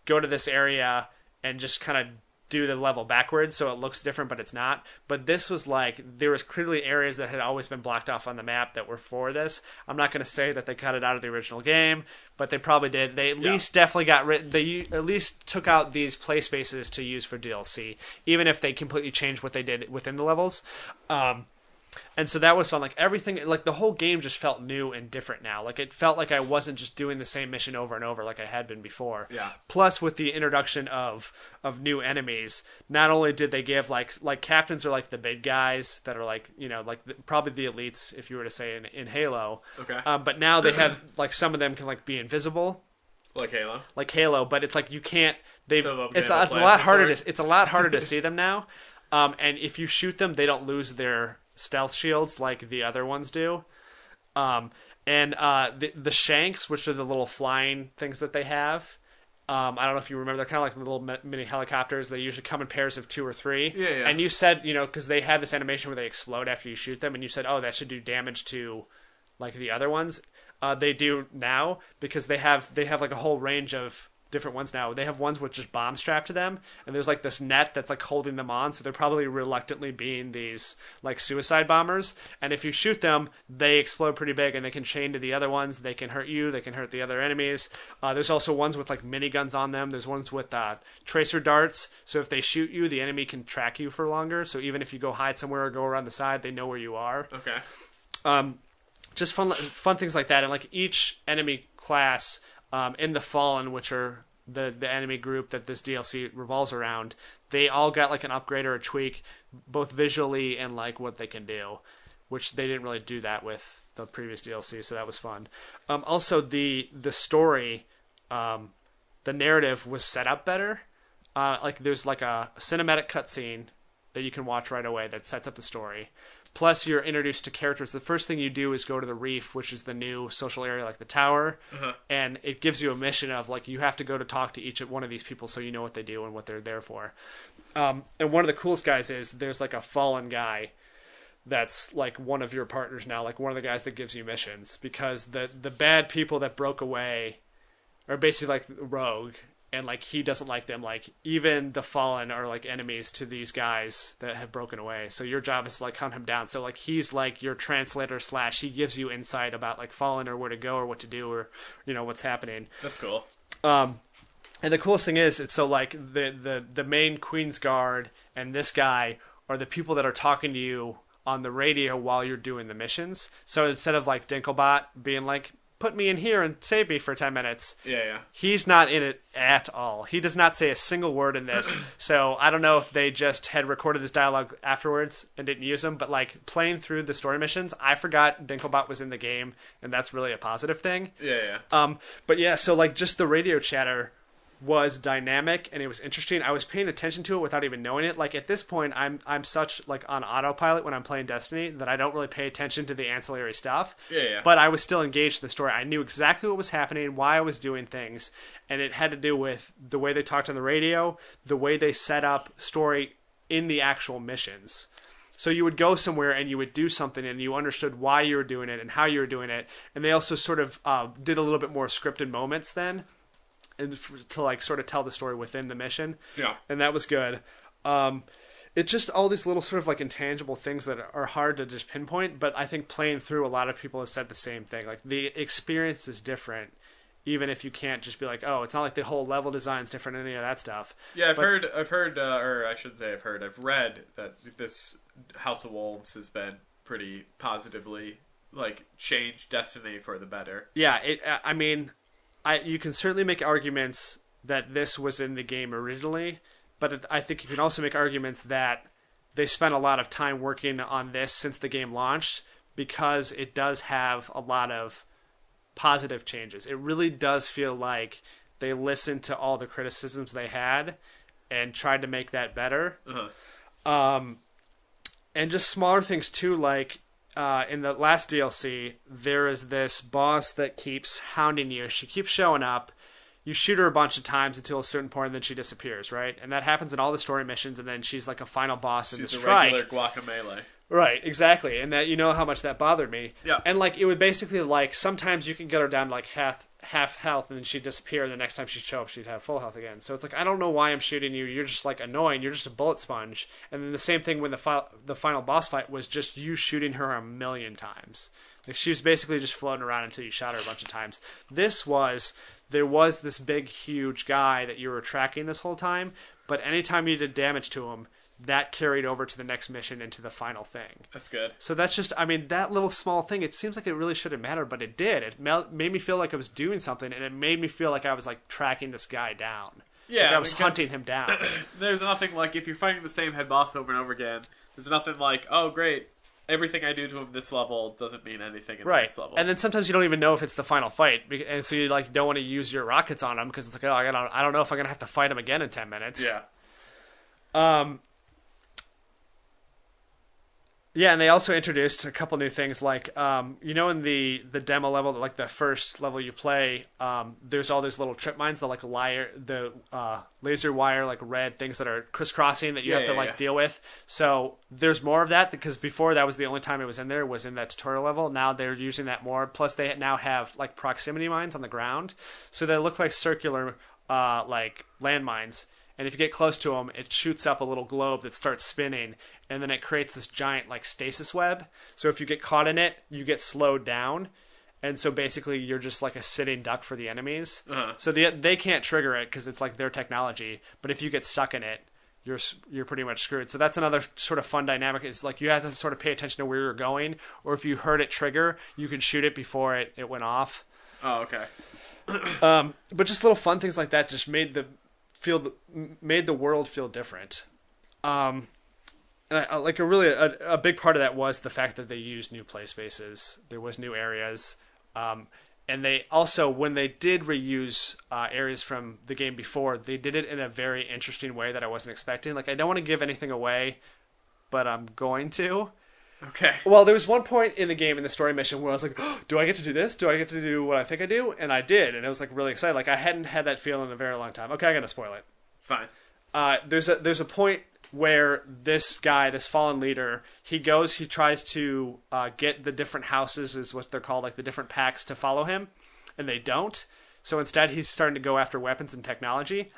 go to this area and just kind of do the level backwards so it looks different, but it's not. But this was like, there was clearly areas that had always been blocked off on the map that were for this. I'm not going to say that they cut it out of the original game, but they probably did. They at least definitely got rid. They at least took out these play spaces to use for DLC, even if they completely changed what they did within the levels. And so that was fun. Like, everything, like, the whole game just felt new and different now. Like, it felt like I wasn't just doing the same mission over and over like I had been before. Yeah. Plus, with the introduction of new enemies, not only did they give, like captains are like the big guys that are like, probably the elites, if you were to say in Halo. Okay. But now they have, like, some of them can, like, be invisible. Like Halo. Like Halo, but it's like you can't. It's a lot harder. It's a lot harder to see them now. And if you shoot them, they don't lose their stealth shields like the other ones do. And the shanks, which are the little flying things that they have, I don't know if you remember, they're kind of like little mini helicopters. They usually come in pairs of 2 or 3. Yeah. And you said, because they have this animation where they explode after you shoot them, and you said, oh, that should do damage to like the other ones. They do now, because they have like a whole range of different ones now. They have ones with just bombs strapped to them, and there's like this net that's like holding them on, so they're probably reluctantly being these like suicide bombers, and if you shoot them, they explode pretty big, and they can chain to the other ones. They can hurt you, they can hurt the other enemies. There's also ones with like miniguns on them. There's ones with tracer darts, so if they shoot you, the enemy can track you for longer, so even if you go hide somewhere or go around the side, they know where you are. Okay. just fun things like that. And like each enemy class in the Fallen, which are the enemy group that this DLC revolves around, they all got like an upgrade or a tweak, both visually and like what they can do, which they didn't really do that with the previous DLC, so that was fun. Also, the story, the narrative was set up better. Like there's like a cinematic cutscene that you can watch right away that sets up the story. Plus, you're introduced to characters. The first thing you do is go to the Reef, which is the new social area, like the tower, and it gives you a mission of like you have to go to talk to each one of these people so you know what they do and what they're there for. And one of the coolest guys is there's like a fallen guy that's like one of your partners now, like one of the guys that gives you missions, because the bad people that broke away are basically like rogue. And, like, he doesn't like them. Like, even the Fallen are, like, enemies to these guys that have broken away. So your job is to, like, hunt him down. So, like, he's, like, your translator / he gives you insight about, like, Fallen or where to go or what to do or, you know, what's happening. That's cool. And the coolest thing is, it's so, like, the main Queen's Guard and this guy are the people that are talking to you on the radio while you're doing the missions. So instead of, like, Dinklebot being like, put me in here and save me for 10 minutes. Yeah. He's not in it at all. He does not say a single word in this. So I don't know if they just had recorded this dialogue afterwards and didn't use him, but like playing through the story missions, I forgot Dinklebot was in the game, and that's really a positive thing. Yeah. But yeah, so like just the radio chatter was dynamic and it was interesting. I was paying attention to it without even knowing it. Like at this point, I'm such like on autopilot when I'm playing Destiny that I don't really pay attention to the ancillary stuff. Yeah. But I was still engaged in the story. I knew exactly what was happening, why I was doing things, and it had to do with the way they talked on the radio, the way they set up story in the actual missions. So you would go somewhere and you would do something and you understood why you were doing it and how you were doing it. And they also sort of did a little bit more scripted moments then, and to like sort of tell the story within the mission. Yeah. And that was good. It's just all these little sort of like intangible things that are hard to just pinpoint, but I think playing through, a lot of people have said the same thing. Like the experience is different, even if you can't just be like, oh, it's not like the whole level design is different, any of that stuff. Yeah, I've heard, or I should say I've read that this House of Wolves has been pretty positively like changed Destiny for the better. Yeah, I mean, you can certainly make arguments that this was in the game originally, but I think you can also make arguments that they spent a lot of time working on this since the game launched, because it does have a lot of positive changes. It really does feel like they listened to all the criticisms they had and tried to make that better. And just smaller things too, like in the last DLC, there is this boss that keeps hounding you. She keeps showing up. You shoot her a bunch of times until a certain point, and then she disappears, right? And that happens in all the story missions, and then she's like a final boss in the strike. She's a regular guacamole. Right, exactly. And that, you know how much that bothered me. Yeah. And like it would basically, like, sometimes you can get her down to like half health, and then she'd disappear, and the next time she'd show up, she'd have full health again. So it's like, I don't know why I'm shooting you. You're just like annoying. You're just a bullet sponge. And then the same thing when the final boss fight was just you shooting her a million times. Like she was basically just floating around until you shot her a bunch of times. There was this big, huge guy that you were tracking this whole time, but anytime you did damage to him, that carried over to the next mission and to the final thing. That's good. So that's just, I mean, that little small thing, it seems like it really shouldn't matter, but it did. It made me feel like I was doing something, and it made me feel like I was like tracking this guy down. Yeah, like I was hunting him down. There's nothing like, if you're fighting the same head boss over and over again, there's nothing like, oh great, everything I do to him this level doesn't mean anything in the next level. And then sometimes you don't even know if it's the final fight, and so you like don't want to use your rockets on him because it's like, oh, I don't know if I'm gonna have to fight him again in 10 minutes. Yeah. Yeah, and they also introduced a couple new things, like, you know, in the demo level, like the first level you play, there's all these little trip mines, the laser wire, like red things that are crisscrossing that you have to deal with. So there's more of that, because before that was the only time it was in there, was in that tutorial level. Now they're using that more. Plus they now have like proximity mines on the ground, so they look like circular like landmines. And if you get close to them, it shoots up a little globe that starts spinning, and then it creates this giant like stasis web. So if you get caught in it, you get slowed down, and so basically you're just like a sitting duck for the enemies. So they can't trigger it because it's like their technology. But if you get stuck in it, you're pretty much screwed. So that's another sort of fun dynamic, is like you have to sort of pay attention to where you're going, or if you heard it trigger, you could shoot it before it went off. Oh, okay. But just little fun things like that just made the world feel different. And like a big part of that was the fact that they used new play spaces. There was new areas. And they also, when they did reuse areas from the game before, they did it in a very interesting way that I wasn't expecting. Like, I don't want to give anything away, but I'm going to. Okay. Well, there was one point in the game, in the story mission, where I was like, oh, do I get to do this? Do I get to do what I think I do? And I did, and I was like really excited. Like, I hadn't had that feeling in a very long time. Okay, I'm going to spoil it. It's fine. There's a point where this guy, this fallen leader, he tries to get the different houses, is what they're called, like the different packs, to follow him, and they don't. So instead, he's starting to go after weapons and technology.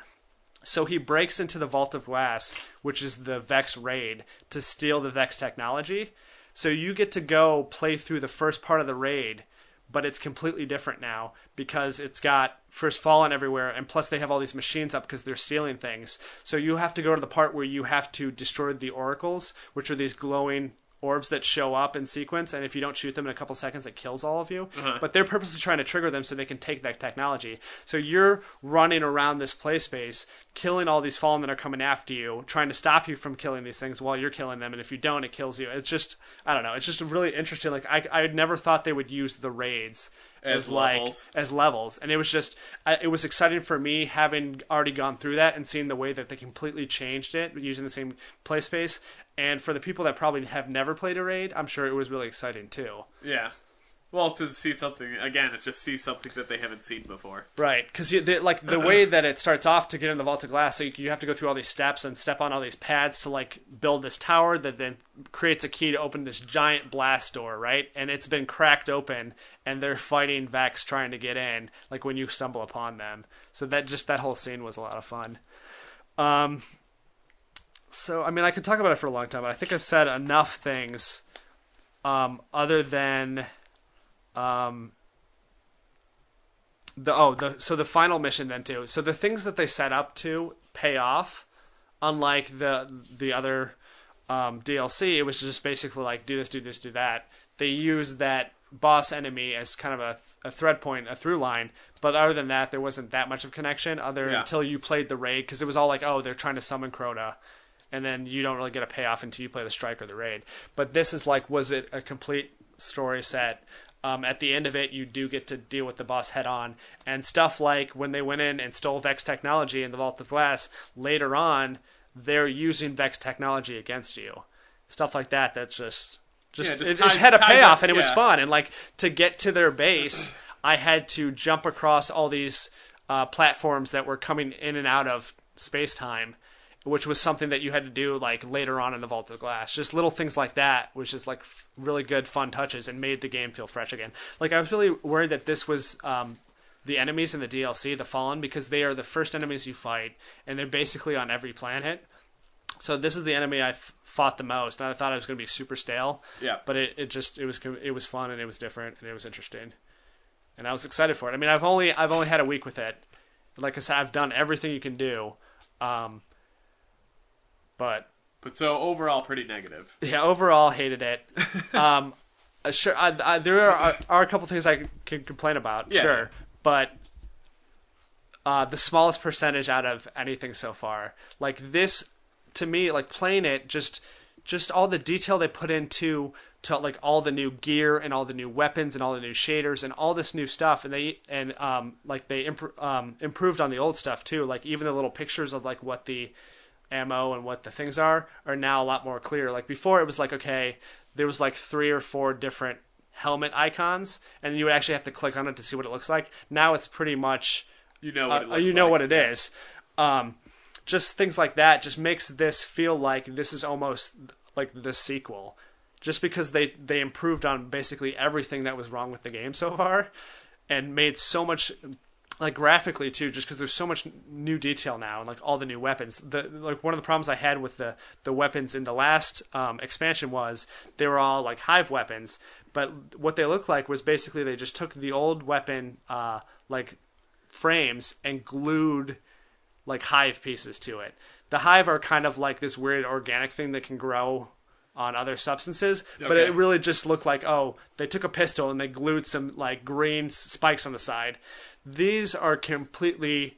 So he breaks into the Vault of Glass, which is the Vex raid, to steal the Vex technology. So you get to go play through the first part of the raid, but it's completely different now because it's got First Fallen everywhere, and plus they have all these machines up because they're stealing things. So you have to go to the part where you have to destroy the oracles, which are these glowing orbs that show up in sequence, and if you don't shoot them in a couple seconds, it kills all of you. Uh-huh. But they're purposely trying to trigger them so they can take that technology. So you're running around this play space, killing all these Fallen that are coming after you, trying to stop you from killing these things while you're killing them, and if you don't, it kills you. It's just, I don't know, it's just really interesting. Like, I never thought they would use the raids as levels, and it was just, it was exciting for me, having already gone through that and seeing the way that they completely changed it using the same play space. And for the people that probably have never played a raid, I'm sure it was really exciting too. Yeah. Well, to see something, again, it's just see something that they haven't seen before. Right, because like the way that it starts off to get in the Vault of Glass, so you have to go through all these steps and step on all these pads to like build this tower that then creates a key to open this giant blast door, right? And it's been cracked open, and they're fighting Vex trying to get in, like when you stumble upon them. So that whole scene was a lot of fun. So, I mean, I could talk about it for a long time, but I think I've said enough things other than the final mission then too. So the things that they set up to pay off, unlike the other DLC, it was just basically like do this, do this, do that. They used that boss enemy as kind of a thread point, a through line, but other than that, there wasn't that much of connection until you played the raid, because it was all like, oh, they're trying to summon Crota. And then you don't really get a payoff until you play the strike or the raid. But this is like, was it a complete story set? At the end of it, you do get to deal with the boss head on. And stuff like when they went in and stole Vex technology in the Vault of Glass, later on, they're using Vex technology against you. Stuff like that, that's just it had a payoff, and it was fun. And like, to get to their base, I had to jump across all these platforms that were coming in and out of space-time, which was something that you had to do like later on in the Vault of Glass. Just little things like that, which is like really good, fun touches, and made the game feel fresh again. Like, I was really worried that this was the enemies in the DLC, the Fallen, because they are the first enemies you fight, and they're basically on every planet. So this is the enemy I fought the most, and I thought it was going to be super stale. Yeah. But it was fun, and it was different, and it was interesting, and I was excited for it. I mean, I've only had a week with it. Like I said, I've done everything you can do. But so overall, pretty negative. Yeah, overall, hated it. Sure, there are a couple things I can complain about. Yeah. Sure, but the smallest percentage out of anything so far. Like this, to me, like playing it, just all the detail they put into like all the new gear and all the new weapons and all the new shaders and all this new stuff, and they improved on the old stuff too. Like even the little pictures of like what the ammo and what the things are now a lot more clear. Like before, it was like, okay, there was like 3 or 4 different helmet icons, and you would actually have to click on it to see what it looks like. Now it's pretty much what it is. Just things like that just makes this feel like this is almost like the sequel, just because they improved on basically everything that was wrong with the game so far, and made so much, like graphically too, just because there's so much new detail now and like all the new weapons. Like one of the problems I had with the weapons in the last expansion was they were all like hive weapons, but what they looked like was basically they just took the old weapon like frames and glued like hive pieces to it. The hive are kind of like this weird organic thing that can grow on other substances, but Okay. it really just looked like, oh, they took a pistol and they glued some like green spikes on the side. These are completely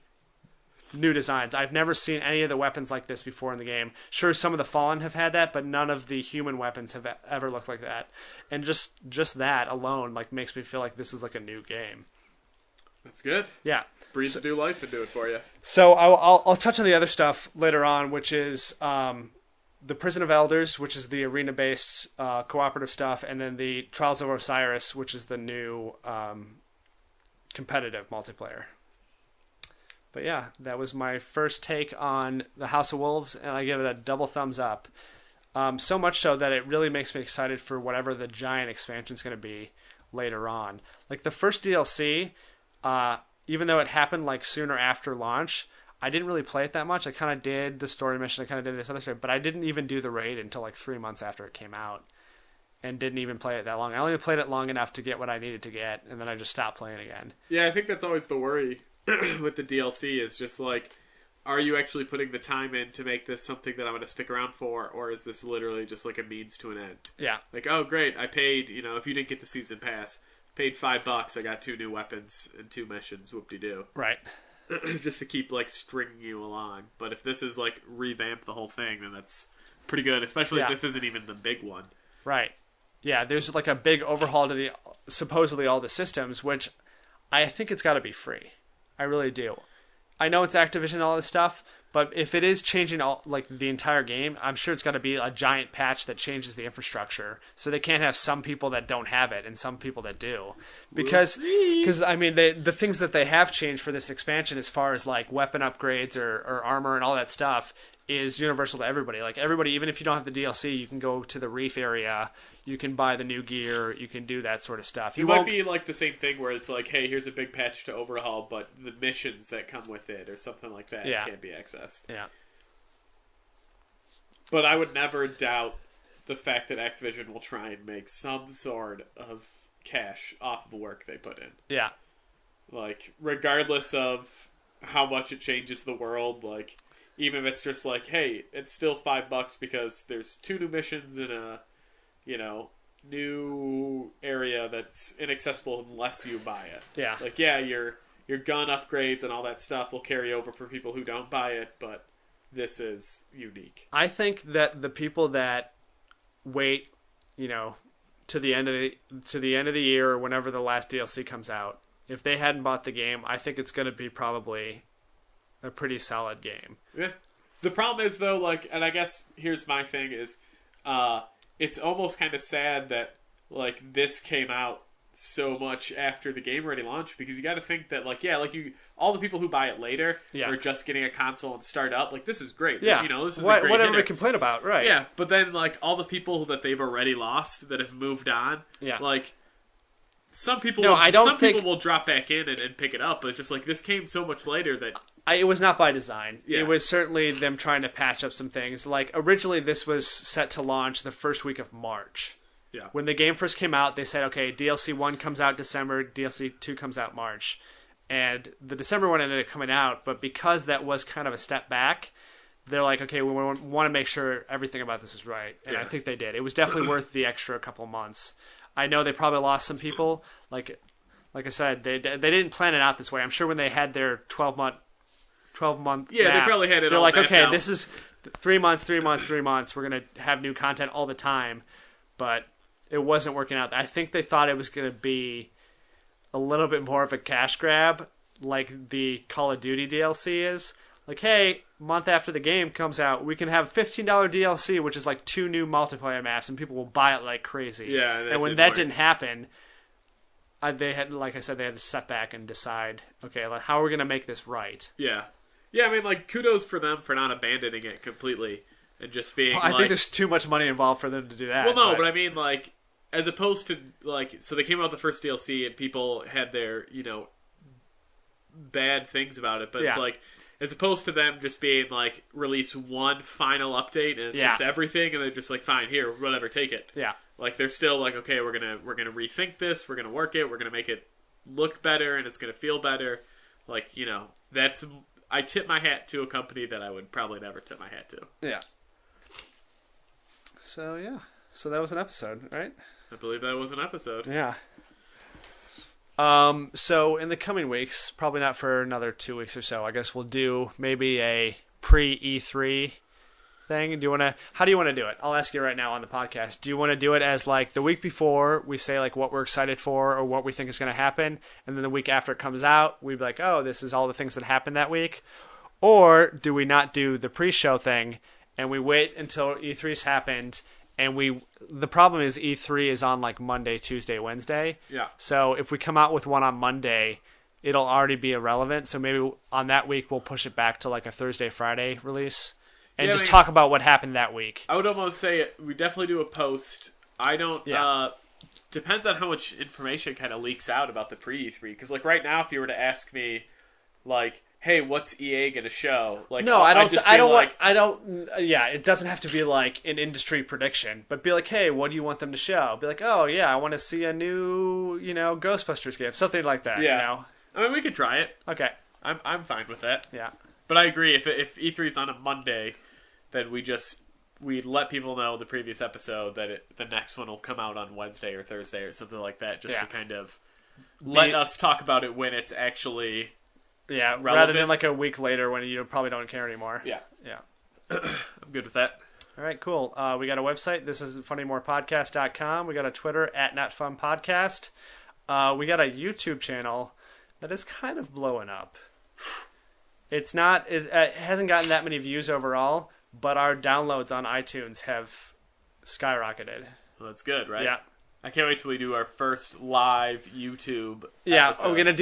new designs. I've never seen any of the weapons like this before in the game. Sure, some of the Fallen have had that, but none of the human weapons have ever looked like that. And just that alone like makes me feel like this is like a new game. That's good. Yeah. Breathe new life into it for you. So I'll touch on the other stuff later on, which is the Prison of Elders, which is the arena-based cooperative stuff, and then the Trials of Osiris, which is the new competitive multiplayer. But yeah, that was my first take on the House of Wolves, and I give it a double thumbs up. So much so that it really makes me excited for whatever the giant expansion is going to be later on. Like the first DLC, even though it happened like sooner after launch, I didn't really play it that much. I kind of did the story mission. I kind of did this other stuff, but I didn't even do the raid until like 3 months after it came out, and didn't even play it that long. I only played it long enough to get what I needed to get, and then I just stopped playing again. Yeah, I think that's always the worry with the DLC is just like, are you actually putting the time in to make this something that I'm going to stick around for, or is this literally just like a means to an end? Yeah. Like, oh great, I paid, if you didn't get the season pass, paid $5, I got 2 new weapons and 2 missions, whoop-de-doo. Right. Just to keep like stringing you along. But if this is like revamp the whole thing, then that's pretty good. Especially if this isn't even the big one. Right. Yeah, there's like a big overhaul to the supposedly all the systems, which I think it's got to be free. I really do. I know it's Activision and all this stuff, but if it is changing all like the entire game, I'm sure it's got to be a giant patch that changes the infrastructure, so they can't have some people that don't have it and some people that do. Because I mean, the things that they have changed for this expansion, as far as like weapon upgrades or armor and all that stuff, is universal to everybody. Like everybody, even if you don't have the DLC, you can go to the reef area. You can buy the new gear. You can do that sort of stuff. It might be like the same thing where it's like, hey, here's a big patch to overhaul, but the missions that come with it or something like that can't be accessed. Yeah. But I would never doubt the fact that Activision will try and make some sort of cash off of the work they put in. Yeah. Like, regardless of how much it changes the world, like, even if it's just like, hey, it's still $5 because there's 2 new missions in a new area that's inaccessible unless you buy it. Yeah. Like, yeah, your gun upgrades and all that stuff will carry over for people who don't buy it, but this is unique. I think that the people that wait, to the end of the year or whenever the last DLC comes out, if they hadn't bought the game, I think it's going to be probably a pretty solid game. Yeah. The problem is though, like, and I guess here's my thing is, it's almost kind of sad that like this came out so much after the game already launched, because you got to think that like all the people who buy it later are just getting a console and start up. Like, this is great. This is a great whatever hitter. we complain about, right? Yeah, but then like all the people that they've already lost that have moved on, like some people, people will drop back in and pick it up, but it's just like this came so much later that. It was not by design. Yeah. It was certainly them trying to patch up some things. Like, originally this was set to launch the first week of March. Yeah. When the game first came out, they said, okay, DLC 1 comes out December, DLC 2 comes out March. And the December one ended up coming out, but because that was kind of a step back, they're like, okay, we want to make sure everything about this is right. And I think they did. It was definitely worth the extra couple months. I know they probably lost some people. Like I said, they didn't plan it out this way. I'm sure when they had their 12-month they probably had it. They're all like, okay, out. this is 3 months. We're gonna have new content all the time, but it wasn't working out. I think they thought it was gonna be a little bit more of a cash grab, like the Call of Duty DLC is. Like, hey, month after the game comes out, we can have $15 DLC, which is like 2 new multiplayer maps, and people will buy it like crazy. Yeah, and when that didn't happen, they had, like I said, they had to step back and decide, okay, like, how are we gonna make this right? Yeah. Yeah, I mean, like, kudos for them for not abandoning it completely and just being I think there's too much money involved for them to do that. Well, no, but I mean, like, as opposed to, like, so they came out with the first DLC and people had their, bad things about it, but it's like, as opposed to them just being, like, release one final update and it's just everything, and they're just like, fine, here, whatever, take it. Yeah. Like, they're still like, okay, we're gonna rethink this, we're gonna work it, we're gonna make it look better, and it's gonna feel better. Like, that's I tip my hat to a company that I would probably never tip my hat to. Yeah. So, yeah. So that was an episode, right? I believe that was an episode. Yeah. So in the coming weeks, probably not for another 2 weeks or so, I guess we'll do maybe a pre-E3 thing. How do you want to do it? I'll ask you right now on the podcast. Do you want to do it as like the week before we say like what we're excited for or what we think is going to happen, and then the week after it comes out, we'd be like, oh, this is all the things that happened that week? Or do we not do the pre-show thing and we wait until E3's happened? And the problem is E3 is on like Monday, Tuesday, Wednesday. Yeah. So if we come out with one on Monday, it'll already be irrelevant. So maybe on that week we'll push it back to like a Thursday, Friday release, and talk about what happened that week. I would almost say we definitely do a post. I don't. Yeah. Depends on how much information kind of leaks out about the pre-E3. Because like right now, if you were to ask me, like, hey, what's EA gonna show? Like, no, I don't. Yeah, it doesn't have to be like an industry prediction, but be like, hey, what do you want them to show? Be like, oh yeah, I want to see a new, Ghostbusters game, something like that. Yeah. I mean, we could try it. Okay. I'm fine with that. Yeah. But I agree. If E3's on a Monday, then we let people know the previous episode that the next one will come out on Wednesday or Thursday or something like that, just to kind of let us talk about it when it's actually. Yeah, relevant. Rather than like a week later when you probably don't care anymore. Yeah. Yeah. I'm good with that. All right, cool. We got a website. This is funnymorepodcast.com. We got a Twitter @NotFunPodcast. We got a YouTube channel that is kind of blowing up. It hasn't gotten that many views overall, but our downloads on iTunes have skyrocketed. Well, that's good, right? Yeah. I can't wait till we do our first live YouTube episode. We're gonna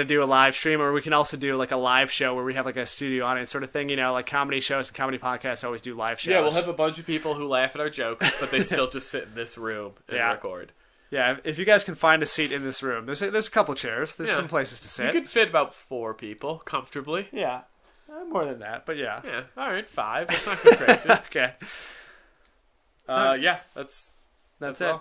do a live stream, or we can also do like a live show where we have like a studio audience sort of thing. Like comedy shows and comedy podcasts always do live shows. Yeah, we'll have a bunch of people who laugh at our jokes, but they still just sit in this room and record. Yeah, if you guys can find a seat in this room, there's a couple chairs. There's some places to sit. You could fit about 4 people comfortably. Yeah, more than that, but yeah. Yeah, all right, 5. That's not too crazy. Okay. Yeah, that's it.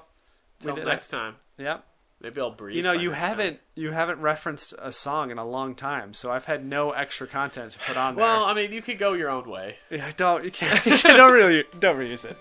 Till next time. Yep. Maybe I'll breathe. You haven't referenced a song in a long time, so I've had no extra content to put on there. Well, I mean, you could go your own way. Yeah, you can't. Don't reuse it.